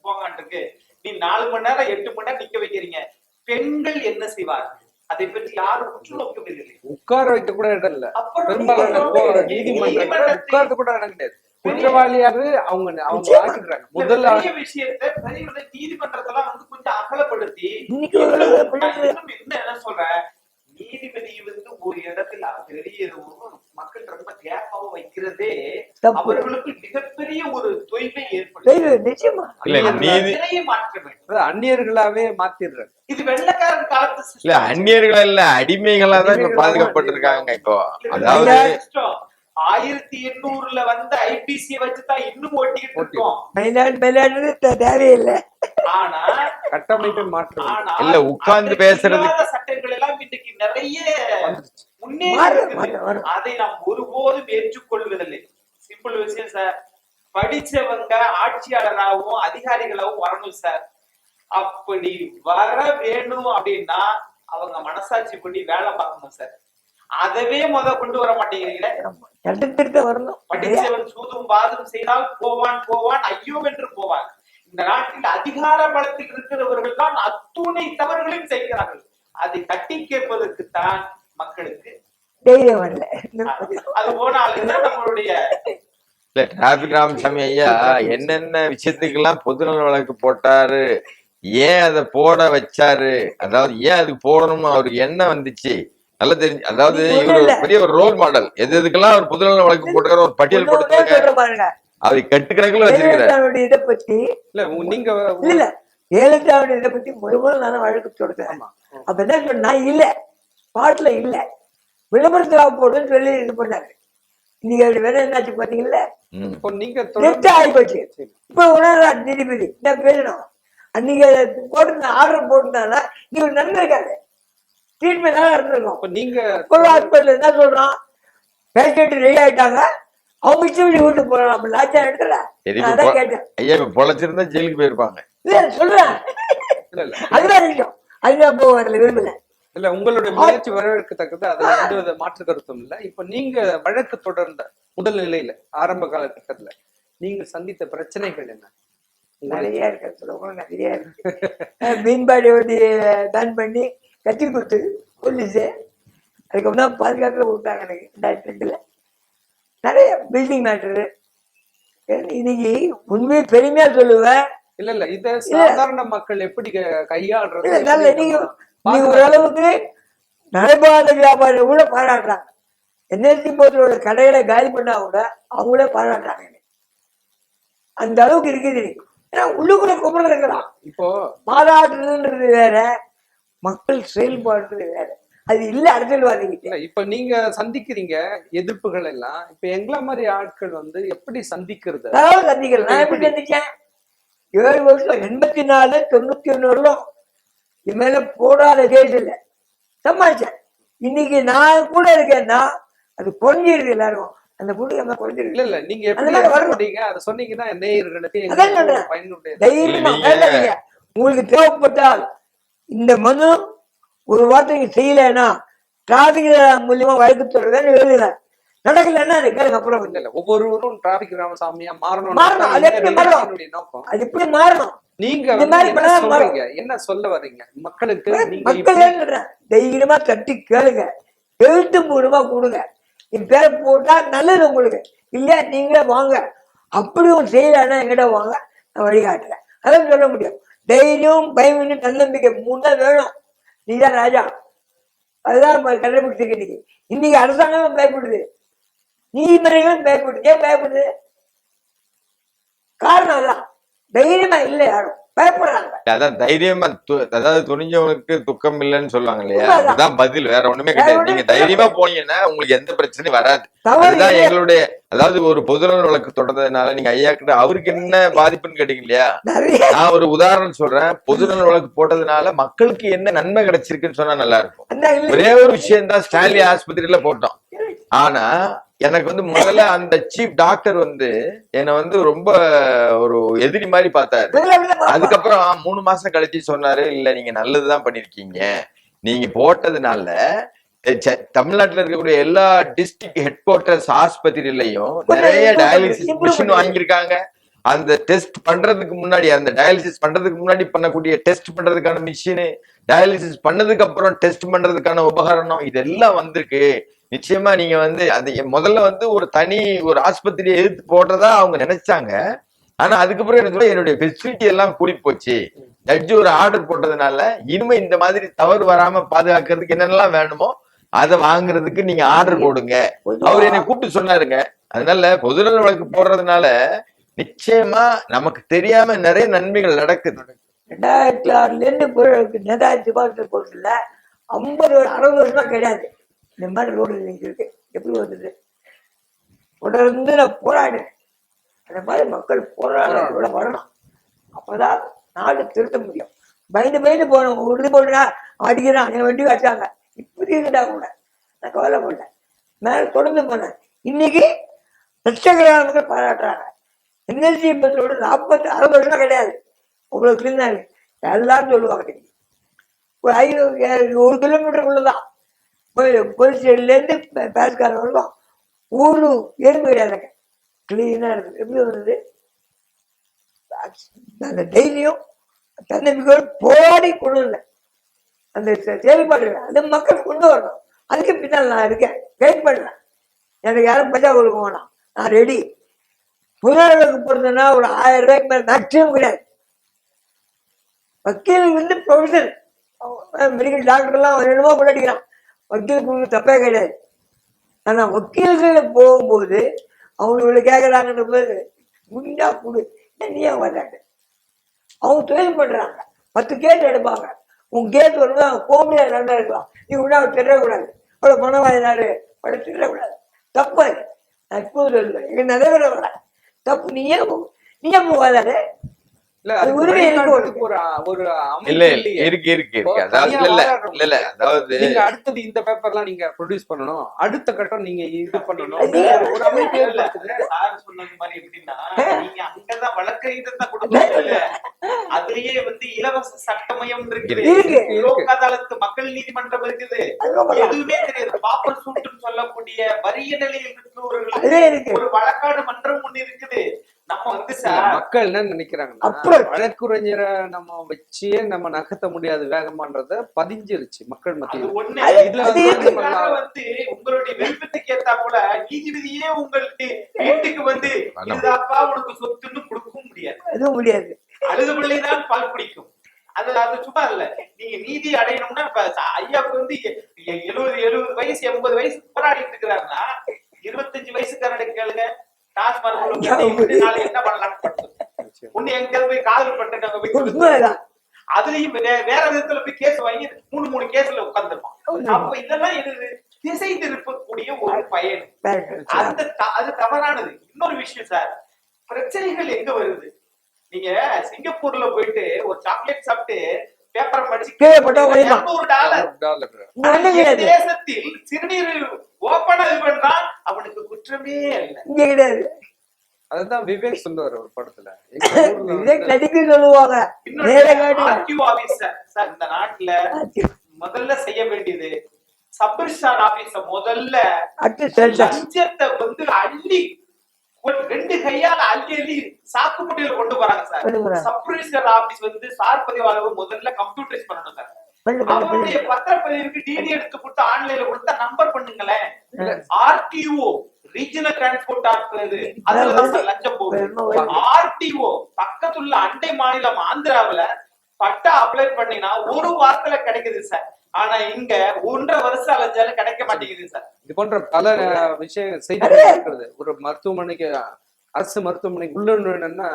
D: போங்கன்றிருக்கு. நீ 4 மணி நேரம் 8 மணி நேரம் நிக்க வைக்கிறீங்க. பெண்கள் என்ன செய்வார்கள்? அதை பற்றி யாரும் உற்று நோக்கவில்லை.
A: உட்கார வைக்க கூட இடம் இல்ல.
D: அப்புறம்
A: பெரும்பாலான நீதிமன்றத்துல உட்கார்ந்து கூட இடம் கிடையாது. குற்றவாளியாவது அவங்க ஆக்கிடுறாங்க. முதல்ல
D: பெரிய விஷயத்தை பெரிய நீதிமன்றத்தெல்லாம் வந்து கொஞ்சம் அகலப்படுத்தி
B: இன்னைக்கு
D: இன்னும் என்ன சொல்றேன், நீதிபதி வந்து ஒரு இடத்துல பெரிய மக்கள் ரொம்ப கேப்பாவும் வைக்கிறதே
B: தப்பு.
D: அவர்களுக்கு மிகப்பெரிய ஒரு தொய்வை ஏற்படுது.
B: நிச்சயமா
C: இல்ல நீதி
D: மாற்ற வேண்டும்.
A: அதாவது அந்நியர்களாவே மாத்திடுறாங்க.
D: இது வெள்ளக்காரன் காலத்து system.
C: இல்ல அந்நியர்கள் இல்ல அடிமைகளா தான் இப்ப பாதுகாப்பட்டிருக்காங்க. இப்போ அதாவது
D: 1800ல வந்த ஐபிசி வச்சுதான் இன்னும் ஓட்டிட்டு இருக்கோம்.
B: தேவையில்லை.
D: ஆனா
A: கட்டமைப்பை மாற்றம்
D: ஆனா
C: இல்ல உட்கார்ந்து பேசுறது
D: இல்லாத சட்டங்கள் எல்லாம் இன்னைக்கு நிறைய முன்னேறி
B: மாறும்,
D: இருக்குது.
B: மாறும், மாறும்.
D: அதை நாம் ஒருபோதும் ஏற்றுக்கொள்வதில்லை. சிம்பிள் விஷயம் சார். படிச்சவங்க ஆட்சியாளராகவும் அதிகாரிகளாகவும் வரணும் சார். அப்படி வர வேணும் அப்படின்னா அவங்க மனசாட்சி பண்ணி வேலை பார்க்கணும் சார். அதவே கொண்டு வர மாட்டேங்கிறீங்களே.
B: சட்டத்திருத்த வரணும்.
D: படிச்சவன் சூதும் வாதும் செய்தால் போவான் ஐயோ என்று போவான். இந்த நாட்டில் அதிகார பலத்தில் இருக்கிறவர்கள் தான் அத்துணை தவறுகளையும் செய்கிறார்கள். அதை தட்டி கேட்பதற்குத்தான் மக்களுக்கு
B: தைரியம் வரல.
D: அது போனால்தான் நம்மளுடைய
C: இல்ல டிராபிக் ராமசாமி ஐயா என்னென்ன விஷயத்துக்கெல்லாம் பொதுநல வழக்கு போட்டாரு, ஏன் அதை போட வச்சாரு, அதாவது ஏன் அதுக்கு போடணும்னு அவருக்கு என்ன வந்துச்சு நல்லா தெரிஞ்சு. அதாவது இவரு பெரிய ஒரு ரோல் மாடல். எதுக்கெல்லாம் ஒரு பொதுநல வழக்கு போட்டுக்கிற ஒரு பட்டியல் போட்டு
B: பாருங்க.
C: அதை கட்டுக்கணக்கில் வச்சிருக்கிறார்.
B: இதை பத்தி
A: இல்ல நீங்க
B: இல்ல ஜெயலலிதாவுடைய இதை பத்தி முதல் நான் வழக்கு தொடுத்தேன். அப்ப என்ன சொன்னா இல்ல பாட்டுல இல்ல விளம்பரத்துல போடுன்னு சொல்லி இது பண்ணாரு. இன்னைக்கு அப்படி வேற என்னாச்சு பாத்தீங்கல்ல.
A: இப்போ நீங்க
B: ஆகி போச்சு. இப்ப உணர்றா நீதிபதி என்ன பேசணும். அன்னைக்கு போட்டு ஆர்டர் போட்டுனால நீங்க நடந்திருக்காரு. ட்ரீட்மெண்ட் இருந்திருக்கும்.
A: நீங்க
B: ஹாஸ்பிட்டல் என்ன சொல்றான், பேஷண்ட் ரெடி ஆயிட்டாங்க, அவங்க இஷ்டம் வீட்டு போறான். லாச்சா எடுக்கல. அதான் கேட்டேன்.
C: ஐயா இப்ப பொழைச்சிருந்தா ஜெயிலுக்கு போயிருப்பாங்க.
B: இல்ல சொல்றேன். அதுதான் விஷயம். அதுதான் போவார்ல விரும்பல.
A: இல்ல உங்களுடைய முயற்சி வரவேற்கத்தக்கது. அதுல எந்த மாற்று கருத்தும் இல்ல. இப்ப நீங்க வழக்கு தொடர்ந்த முதல் நிலையில ஆரம்ப காலகட்டத்துல நீங்க சந்தித்த பிரச்சனைகள் என்ன?
B: நிறைய இருக்கு சொல்லுவோம். நிறைய இருக்கு. மீன்பாடி வந்து பேன் பண்ணி கட்டி கொடுத்து போலீஸு அதுக்கப்புறம் தான் பாதுகாப்பில் கொடுத்தாங்க எனக்கு 2002 நிறைய பில்டிங் மேட்டரு. இன்னைக்கு உண்மையை பெருமையா சொல்லுவேன்.
A: இல்ல இத சாதாரண மக்கள் எப்படி கையாளுறது?
B: நல்ல நீங்க ஓரளவுக்கு நடைபாத வியாபாரிகள் கூட பாராட்டுறாங்க. என்எல்சி போர்ட்டோட கடைகளை காலி பண்ணா கூட அவங்களே பாராட்டுறாங்க. அந்த அளவுக்கு இருக்குது. ஏன்னா உள்ளுக்குள்ள கும்பல் இருக்கலாம்.
A: இப்போ
B: பாராட்டுறதுன்றது வேற, மக்கள் செயல்பாடுறது வேற. அது இல்ல அரசியல்வாதிகிட்ட.
A: இப்ப நீங்க சந்திக்கிறீங்க எதிர்ப்புகள் எல்லாம். இப்ப எங்களை மாதிரி ஆட்கள் வந்து எப்படி சந்திக்கிறது?
B: அதாவது சந்திக்கலாம். நான் எப்படி சந்திச்சேன்? 7 வருஷம் 84 91 இது மேல போடாத கேஸ் இல்லை சமாளிச்சேன். இன்னைக்கு நான் கூட இருக்கேன்னா அது குறைஞ்சிருக்கு. எல்லாருக்கும் அந்த கூட்டு நம்ம குறைஞ்சிருக்கு.
A: இல்ல நீங்க எப்படி வரீங்க அதை சொன்னீங்கன்னா நேயர்களுக்கு
B: தைரியமா உங்களுக்கு தேவைப்பட்டால் இந்த மனு ஒரு வார்த்தைக்கு செய்யலைன்னா டிராபிக் மூலியமா வழக்கு தொடர்றதுன்னு எழுதுல. நடக்கலன்னா அது கேளுங்க அப்புறம்.
A: இல்ல இல்ல, ஒவ்வொருவரும் டிராபிக் ராமசாமியா
B: மாறணும்.
A: மாறணும்.
B: அது எப்படி மாறணும்?
A: நோக்கம்
B: அது எப்படி மாறணும்?
A: நீங்க
B: இந்த
A: வந்து
B: மாதிரி
A: என்ன
B: பண்ணா
A: சொல்றீங்க, என்ன சொல்ல வர்றீங்க மக்களுக்கு? நீங்க
B: மக்கள் தைரியமா தட்டி கேளுங்க, எழுத்து மூலமா கொடுங்க. என் பேரை போட்டா நல்லது உங்களுக்கு, இல்ல நீங்களே வாங்க. அப்படியும் செய்யலன்னா எங்கிட்ட வாங்க, நான் வழிகாட்டுறேன். அதான் சொல்ல முடியும். தைரியம், பயம், தன்னம்பிக்கை மூணு தான் வேணும். நீதான் ராஜா. அதுதான் கண்டுபிடிச்சிருக்கு. இன்னைக்கு அரசாங்கம் பயப்படுது, நீதிமன்றங்களும் பயப்படுது. ஏன் பயப்படுது? காரணம் அதான், தைரியமா இல்லை, யாரும் பயப்படுறாங்க.
C: அதான் தைரியமா அதாவது துணிஞ்சவனுக்கு துக்கம் இல்லைன்னு சொல்லுவாங்க இல்லையா,
B: உண்மைதான்.
C: அதுதான் பதில், வேற ஒண்ணுமே கிடையாது. நீங்க தைரியமா போனீங்கன்னா உங்களுக்கு எந்த பிரச்சனையும் வராது.
B: தவறு
C: அதுதான்
B: இல்லை.
C: எங்களுடைய, அதாவது ஒரு பொதுநல வழக்கு தொடர்ந்ததுனால நீங்க ஐயா கிட்ட அவருக்கு என்ன பாதிப்புன்னு கேட்டீங்க இல்லையா,
B: நிறைய
C: நான் ஒரு உதாரணம் சொல்றேன். பொதுநல வழக்கு போட்டதுனால மக்களுக்கு என்ன நன்மை கிடைச்சிருக்குன்னு சொன்னா நல்லா இருக்கும்.
B: அந்த இல்லை.
C: ஒரே ஒரு விஷயம் தான், ஸ்டான்லி ஆஸ்பத்திரியில போட்டோம். ஆனா எனக்கு வந்து முதல்ல அந்த சீஃப் டாக்டர் வந்து என்னை வந்து ரொம்ப ஒரு எதிரி மாதிரி பார்த்தாரு. அதுக்கப்புறம் 3 மாசம் கழிச்சு சொன்னாரு, இல்ல நீங்க நல்லதுதான் பண்ணிருக்கீங்க, நீங்க போட்டதுனால தமிழ்நாட்டுல இருக்கக்கூடிய எல்லா டிஸ்ட்ரிக்ட் ஹெட் குவார்டர்ஸ் ஆஸ்பத்திரியிலையும் நிறைய டயாலிசிஸ் மிஷின் வாங்கியிருக்காங்க. அந்த டெஸ்ட் பண்றதுக்கு முன்னாடி, அந்த டயாலிசிஸ் பண்றதுக்கு முன்னாடி பண்ணக்கூடிய டெஸ்ட் பண்றதுக்கான மிஷின், டயாலிசிஸ் பண்ணதுக்கு அப்புறம் டெஸ்ட் பண்றதுக்கான உபகரணம், இதெல்லாம் வந்திருக்கு. நிச்சயமா நீங்க வந்து அது முதல்ல வந்து ஒரு தனி ஒரு ஆஸ்பத்திரியை எதிர்த்து போடுறதா அவங்க நினைச்சாங்க. ஆனா அதுக்கப்புறம் எனக்கு என்னுடைய ஃபெசிலிட்டி எல்லாம் கூடி போச்சு. ஜட்ஜி ஒரு ஆர்டர் போட்டதுனால இனிமே இந்த மாதிரி தவறு வராம பாதுகாக்கிறதுக்கு என்னென்னலாம் வேணுமோ அதை வாங்குறதுக்கு நீங்க ஆர்டர் போடுங்க. அவர் என்னை கூப்பிட்டு சொன்னாருங்க. அதனால பொதுநல வழக்கு போடுறதுனால நிச்சயமா நமக்கு தெரியாம நிறைய நன்மைகள் நடக்குது.
B: 2006ல இருந்து 2000 போட்டுல 50-60 வருஷமா கிடையாது இந்த மாதிரி ரோடு இருக்கு. எப்படி வந்தது? தொடர்ந்து நான் போராடுறேன். அந்த மாதிரி மக்கள் போராட வரணும், அப்பதான் நாடு திருத்த முடியும். பயந்து போனோம். ஒரு இது போடுறா அடிக்கிறான், என் வண்டி வச்சாங்க, இப்படி இருந்தா கூட நான் கவலைப்பட்டேன். மேல தொடர்ந்து போனேன். இன்னைக்கு லட்சக்கணக்கான மக்கள் பாராட்டுறாங்க. என்எல்சி பஸ்ஸோட 40-60 வருஷம் கிடையாது. உங்களுக்கு இருந்தாங்க எல்லாரும் சொல்லுவாங்க. ஒரு 1 கிலோமீட்டருக்குள்ளதான் பொலிஸ்டேஷன்லேருந்து பேஸ்கார வரலாம். ஊரு எறும்பு கிடையாதுங்க, கிளீனா இருக்குது. எப்படி வருது? அந்த தைரியம், தன்னம்பிக்கையோடு போராடி கொண்டு வந்தேன். அந்த செயல்பாடு அந்த மக்கள் கொண்டு வரணும். அதுக்கு பின்னால் நான் இருக்கேன், கைட் பண்றேன். எனக்கு யாரும் பஜா கொடுக்க வேணாம், நான் ரெடி. புதுநலுக்கு போறதுன்னா ஒரு 1000 ரூபாய்க்கு மேல மேக்சிமம் கிடையாது. வக்கீல் வந்து ப்ரொஃபஷன், மெடிக்கல் டாக்டர்லாம் என்னமோ கொண்டாடிக்கிறான். வக்கீல் கொடுக்க தப்பே கிடையாது. ஆனா வக்கீல்களை போகும்போது அவங்களை கேட்கறாங்கன்ற போது முடிஞ்சா கொடு, நீயே வந்தாங்க. அவங்க தொழில் பண்றாங்க, 10 கேஸ் எடுப்பாங்க. உன் கேஸ் வரும்போது அவங்க போக முடியாது, நல்லா இருக்கலாம். நீ கூட அவர் திட்டக்கூடாது, அவ்வளோ பணம் வாங்கினாரு அவளை திட்டக்கூடாது. தப்பு. நான் இப்போ சொல்லுவேன், எங்க நிறைய பேர் வர தப்பு. நீயே போகாதாரு.
A: இல்ல அது உரிமை இருக்கு. ஒரு
C: இல்ல இருக்கு. அதாவது இல்ல அதாவது
A: நீங்க அடுத்தது இந்த பேப்பர்லாம் நீங்க ப்ரொடியூஸ் பண்ணணும், அடுத்த கட்டம் நீங்க இது பண்ணணும். ஒரு அமைப்பு
D: சார் சொன்னது மாதிரி எப்படின்னா, நீங்க அங்கதான் வழக்கறிஞர் கொடுக்கல, அதுலயே வந்து இலவச சட்டமயம் இருக்குது, லோக் அதாலத் மக்கள் நீதிமன்றம் இருக்குது, எதுவுமே தெரியாது. பாப்பர் சூட்டுன்னு சொல்லக்கூடிய வறிய நிலையில் இருக்கிறவர்களுக்கு ஒரு வழக்காடு மன்றம் ஒண்ணு இருக்குது. நம்ம வந்து
A: மக்கள் என்ன நினைக்கிறாங்கன்னா, வழக்குரைஞரை நம்ம வச்சே நம்ம நகர்த்த முடியாது வேகமான்றத பதிஞ்சிருச்சு மக்கள் மத்தியில். இதுல
D: வந்து உங்களுடைய விருப்பத்துக்கு ஏத்தா போல நீதிபதியே உங்களுக்கு வீட்டுக்கு வந்து இதுதாப்பா உனக்கு சொத்துன்னு கொடுக்கவும் முடியாது. அழுதுபடிதான் பால் குடிக்கும். அது சும்மா இல்ல. நீங்க நீதி அடையணும்னா ஐயாவுக்கு வந்து 70 வயசு 80 வயசு போராடிட்டு இருக்கிறாருன்னா 25 வயசுக்காரனுக்கு கேளுங்க, என்ன பண்ணலாம். ஒண்ணு எங்க போய் காதல் பண்ணிட்டு அதுலயும் வேற விதத்துல போய் கேஸ் வாங்கி 3 கேஸ்ல உட்கார்ந்துருப்பான். அப்ப இதெல்லாம் எது திசை திருப்பக்கூடிய ஒரு பயன். அது தவறானது. இன்னொரு விஷயம் சார், பிரச்சனைகள் எங்க வருது? நீங்க சிங்கப்பூர்ல போயிட்டு ஒரு சாக்லேட் சாப்பிட்டு பேப்பரை படிச்சு $200. தேசத்தில் சிறுநீர் ஓப்பனா இது பண்றான், அவனுக்கு குற்றமே இல்லை.
A: அதுதான் விவேக் சொல்லுவார் ஒரு படத்துல. எங்க ஊர்ல
B: விவேக்
A: வந்து
B: நடிக்க சொல்லுவாங்க. நேர காட்டுல.
D: ஆர்டிஓ ஆபீசர் சார் இந்த நாட்டுல முதல்ல செய்ய வேண்டியது சப் ரிஜிஸ்ட்ரார் ஆபீஸ முதல்ல
B: அடுத்து செல்டன்.
D: லஞ்சத்தை வந்து அள்ளி ரெண்டு கையால அள்ளி அள்ளி சாக்கு முட்டையில கொண்டு போறாங்க சார்.
B: கொண்டு போறாங்க.
D: சப் ரிஜிஸ்ட்ரார் ஆபீஸ் வந்து சார் பதிவாளர் முதல்ல கம்ப்யூட்டரைஸ் பண்ணணும் சார். அவருடைய பத்திரப்பதிவுக்கு டிடி எடுத்து கொடுத்து ஆன்லைன்ல கொடுத்தா நம்பர் பண்ணுங்களேன். ஆர்டிஓ ரீஜனல் டிரான்ஸ்போர்ட் அதுலதான் சார் லஞ்சம் போகுது. ஆர்டிஓ பக்கத்துள்ள அண்டை மாநிலம் ஆந்திராவுல பட்டா அப்ளை பண்ணினா ஒரு வாரத்துல கிடைக்குது சார். ஆனா இங்க 1.5 வருஷம் அலைஞ்சாலும் கிடைக்க மாட்டேங்குது சார்.
A: இது போன்ற பல விஷயம் செய்திகள் இருக்கிறது. ஒரு மருத்துவமனைக்கு, அரசு மருத்துவமனைக்கு உள்ள நுழையணும்னா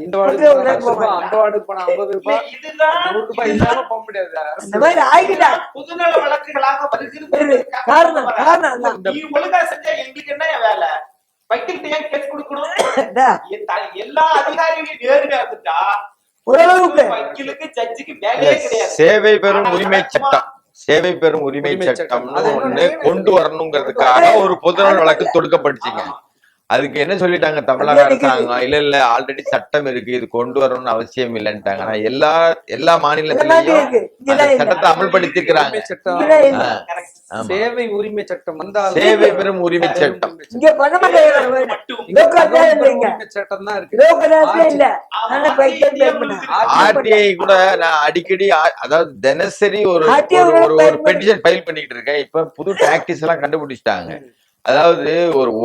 A: இந்த வார்டுக்கு போனா 10 ரூபாய், அந்த வார்டுக்கு போனா 50 ரூபாய்,
D: இதுதான்
A: 100 ரூபாய் இல்லாம போக முடியாது.
B: இந்த மாதிரி ஆகிட்டா
D: பொதுநல வழக்குகளாக வருகிறது.
B: காரணம் அதான்.
D: நீ ஒழுங்கா செஞ்சா எங்களுக்கு என்ன வேலை? வக்கீல்கிட்ட ஏன் கேஸ் கொடுக்கணும்? எல்லா அதிகாரிகளையும் நேர்மையா இருந்துட்டா
B: ஓரளவுக்கு
D: வக்கீலுக்கு ஜட்ஜுக்கு வேலையே கிடையாது.
C: சேவை பெறும் உரிமை சட்டம், சேவை பெறும் உரிமை சட்டம்னு ஒண்ணு கொண்டு வரணுங்கிறதுக்காக ஒரு பொதுநல வழக்கு தொடுக்கப்பட்டுச்சுங்க. அதுக்கு என்ன சொல்லிட்டாங்க தமிழக அரசாங்கம், இல்ல ஆல்ரெடி சட்டம் இருக்கு, இது கொண்டு வரணும்னு அவசியம் இல்லைன்ட்டாங்க. ஆனா எல்லா மாநிலத்திலயும் சட்டத்தை அமல்படுத்தி இருக்கிறாங்க.
A: சேவை உரிமை சட்டம் வந்தால்
C: சேவை பெறும் உரிமை சட்டம்
B: இங்க பண்ண
A: சட்டம் தான் இருக்கு.
C: ஆர்டிஐ கூட நான் அடிக்கடி அதாவது தினசரி ஒரு பெட்டிஷன் ஃபைல் பண்ணிட்டு இருக்கேன். இப்ப புது டாக்டிஸ் எல்லாம் கண்டுபிடிச்சிட்டாங்க. அதாவது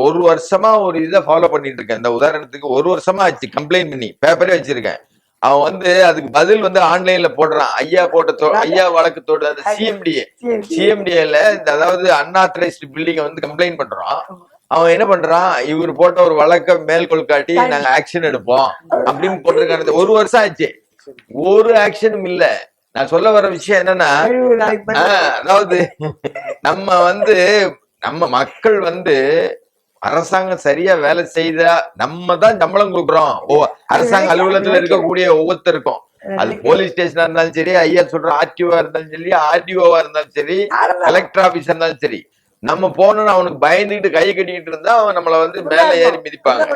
C: ஒரு வருஷமா ஒரு இதை ஃபாலோ பண்ணிட்டு இருக்கேன். இந்த உதாரணத்துக்கு 1 வருஷமா ஆச்சு கம்ப்ளைண்ட் பண்ணி பேப்பரே வச்சிருக்கேன். அவன் வந்து அதுக்கு பதில் வந்து ஆன்லைன்ல போடுறான். ஐயா வழக்கத்தோடு அந்த சிஎம்டிஏல அதாவது அன்ஆத்தரைஸ்டு பில்டிங்க வந்து கம்ப்ளைண்ட் பண்றான். அவன் என்ன பண்றான், இவர் போட்ட ஒரு வழக்க மேல்கோள் காட்டி நாங்க ஆக்ஷன் எடுப்போம் அப்படின்னு போட்டிருக்காங்க. 1 வருஷம் ஆச்சு, ஒரு ஆக்ஷனும் இல்ல. நான் சொல்ல வர விஷயம் என்னன்னா, அதாவது நம்ம மக்கள் வந்து அரசாங்கம் சரியா வேலை செய்தா நம்ம தான் சம்பளம் கொடுக்குறோம். அரசாங்க அலுவலகத்துல இருக்கக்கூடிய ஒவ்வொருத்தருக்கும், அது போலீஸ் ஸ்டேஷனா இருந்தாலும் சரி, ஐயா சொல்ற ஆர்டிஓவா இருந்தாலும் சரி, ஆர்டிஓவா இருந்தாலும் சரி, கலெக்டர் ஆபீஸா இருந்தாலும் சரி, நம்ம போனோம்னு அவனுக்கு பயந்துகிட்டு கை கட்டிக்கிட்டு இருந்தா அவன் நம்மள வந்து மேல ஏறி மிதிப்பாங்க.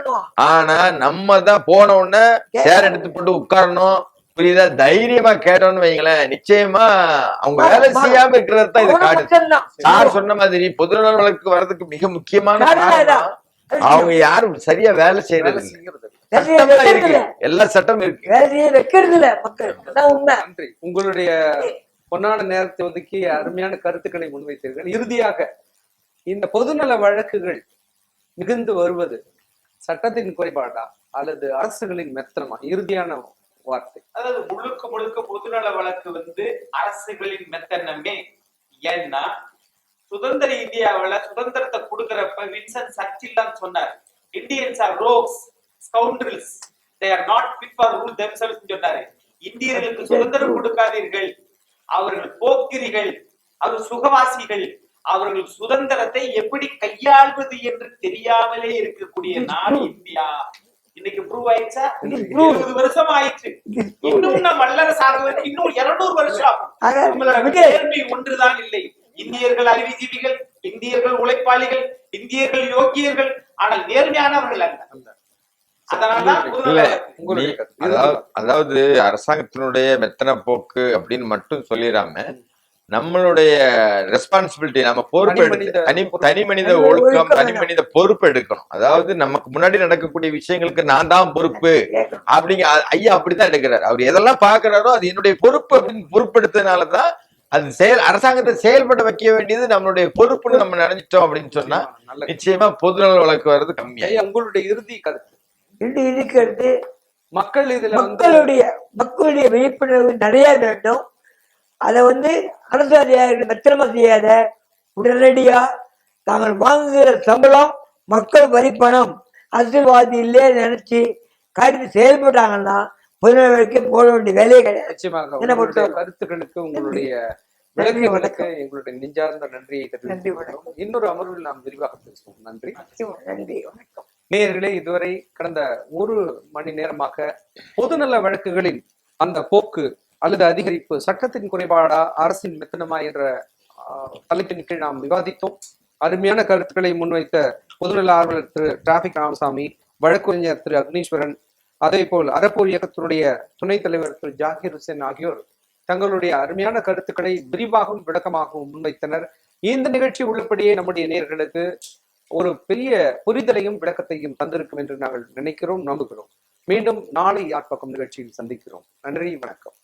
C: ஆனா நம்ம தான் போன உடனே சேர் எடுத்து போட்டு உட்காரணும், புரியுதா, தைரியமா கேட்டோம்னு வைங்களேன், நிச்சயமா அவங்க வேலை செய்யாம இருக்கிறது தான் இது காட்டுது. சார் சொன்ன மாதிரி பொதுநல வழக்கு வர்றதுக்கு மிக முக்கியமான காரணம் அவங்க யாரும் சரியா வேலை செய்யறது இல்ல. எல்லா சட்டம் இருக்கு.
A: நன்றி. உங்களுடைய பொன்னான நேரத்தை ஒதுக்கி அருமையான கருத்துக்களை முன்வைத்தீர்கள். இறுதியாக இந்த பொதுநல வழக்குகள் மிகுந்து வருவது சட்டத்தின் குறைபாடா அல்லது அரசுகளின் மெத்தனமா? இறுதியான வார்த்தை.
D: அதாவது முழுக்க பொதுநல வழக்கு வந்து அரசுகளின் மெத்தனமே. ஏன்னா சுதந்திர இந்தியாவில சுதந்திரத்தை கொடுக்கறப்ப வின்சன் சர்ச்சில் தான் சொன்னார், Indians are rogues, scoundrels, they are not fit for rule themselves சொன்னாரு. இந்தியர்களுக்கு சுதந்திரம் கொடுக்காதீர்கள், அவர்கள் போக்கிரிகள், அவர் சுகவாசிகள், அவர்கள் சுதந்திரத்தை எப்படி கையாள்வது என்று தெரியாமலே இருக்கக்கூடிய நாடு இந்தியா. இன்னைக்கு ப்ரூவ் ஆயிடுச்சா? 20 வருஷம் ஆயிடுச்சு. இன்னும் நம்ம வல்லரசு ஆகுவது இன்னும் 200 வருஷம் ஆகும். நம்மளோட நேர்மை ஒன்றுதான் இல்லை. இந்தியர்கள் அறிவுஜீவிகள், இந்தியர்கள் உழைப்பாளிகள், இந்தியர்கள் யோக்கியர்கள், ஆனால் நேர்மையானவர்கள் அல்ல.
C: அதாவது அரசாங்கத்தினுடைய மெத்தன போக்கு அப்படின்னு மட்டும் சொல்லிடாம நம்மளுடைய ரெஸ்பான்சிபிலிட்டி, நம்ம பொறுப்பு, தனி மனித ஒழுக்கம், தனி மனித பொறுப்பு எடுக்கணும். அதாவது நமக்கு முன்னாடி நடக்கக்கூடிய விஷயங்களுக்கு நான் தான் பொறுப்பு அப்படிங்க ஐயா அப்படித்தான் எடுக்கிறாரு. அவர் எதெல்லாம் பாக்குறாரோ அது என்னுடைய பொறுப்பு அப்படின்னு பொறுப்பெடுத்ததுனாலதான் அது அரசாங்கத்தை செயல்பட வைக்க வேண்டியது நம்மளுடைய பொறுப்புன்னு நம்ம நினைச்சிட்டோம் அப்படின்னு சொன்னா நிச்சயமா பொதுநல வழக்கு வர்றது கம்மியா.
A: உங்களுடைய இறுதி கருத்து?
B: கருத்து,
A: மக்கள் இதுல
B: மக்களுடைய விழிப்புணர்வு நிறைய வேண்டும். அதை வந்து அரசு அதிகாரிகள் மெத்தனமா செய்யாத, உடனடியா தாங்கள் வாங்குகிற சம்பளம் மக்கள் வரி பணம் அரசியல்வாதி இல்லையே நினைச்சு காட்டி செயல்பட்டாங்கன்னா பொதுநலவழக்கு போட வேண்டிய வேலையே கிடையாது.
A: நிச்சயமாக கருத்துக்களுக்கு உங்களுடைய விளக்கங்களுக்கு எங்களுடைய நெஞ்சார்ந்த நன்றியை தெரிவித்துக் இன்னொரு அமர்வில் நாம் விரிவாக பேசுவோம். நன்றி.
B: நன்றி, வணக்கம்.
A: நேயர்களே, இதுவரை கடந்த 1 மணி நேரமாக பொதுநல வழக்குகளின் அந்த போக்கு அல்லது அதிகரிப்பு சட்டத்தின் குறைபாடா அரசின் மெத்தனமா என்ற தலைப்பின் கீழ் நாம் விவாதித்தோம். அருமையான கருத்துக்களை முன்வைத்த பொதுநல ஆர்வலர் திரு டிராபிக் ராமசாமி, வழக்கறிஞர் திரு அக்னீஸ்வரன், அதே போல் அறப்போர் இயக்கத்தினுடைய துணைத் தலைவர் திரு ஜாகிர் ஹுசேன் ஆகியோர் தங்களுடைய அருமையான கருத்துக்களை விரிவாகவும் விளக்கமாகவும் முன்வைத்தனர். இந்த நிகழ்ச்சி உள்ளபடியே நம்முடைய நேயர்களுக்கு ஒரு பெரிய புரிதலையும் விளக்கத்தையும் தந்திருக்கும் என்று நாங்கள் நினைக்கிறோம், நம்புகிறோம். மீண்டும் நாளை யார் பக்கம் நிகழ்ச்சியில் சந்திக்கிறோம். நன்றி, வணக்கம்.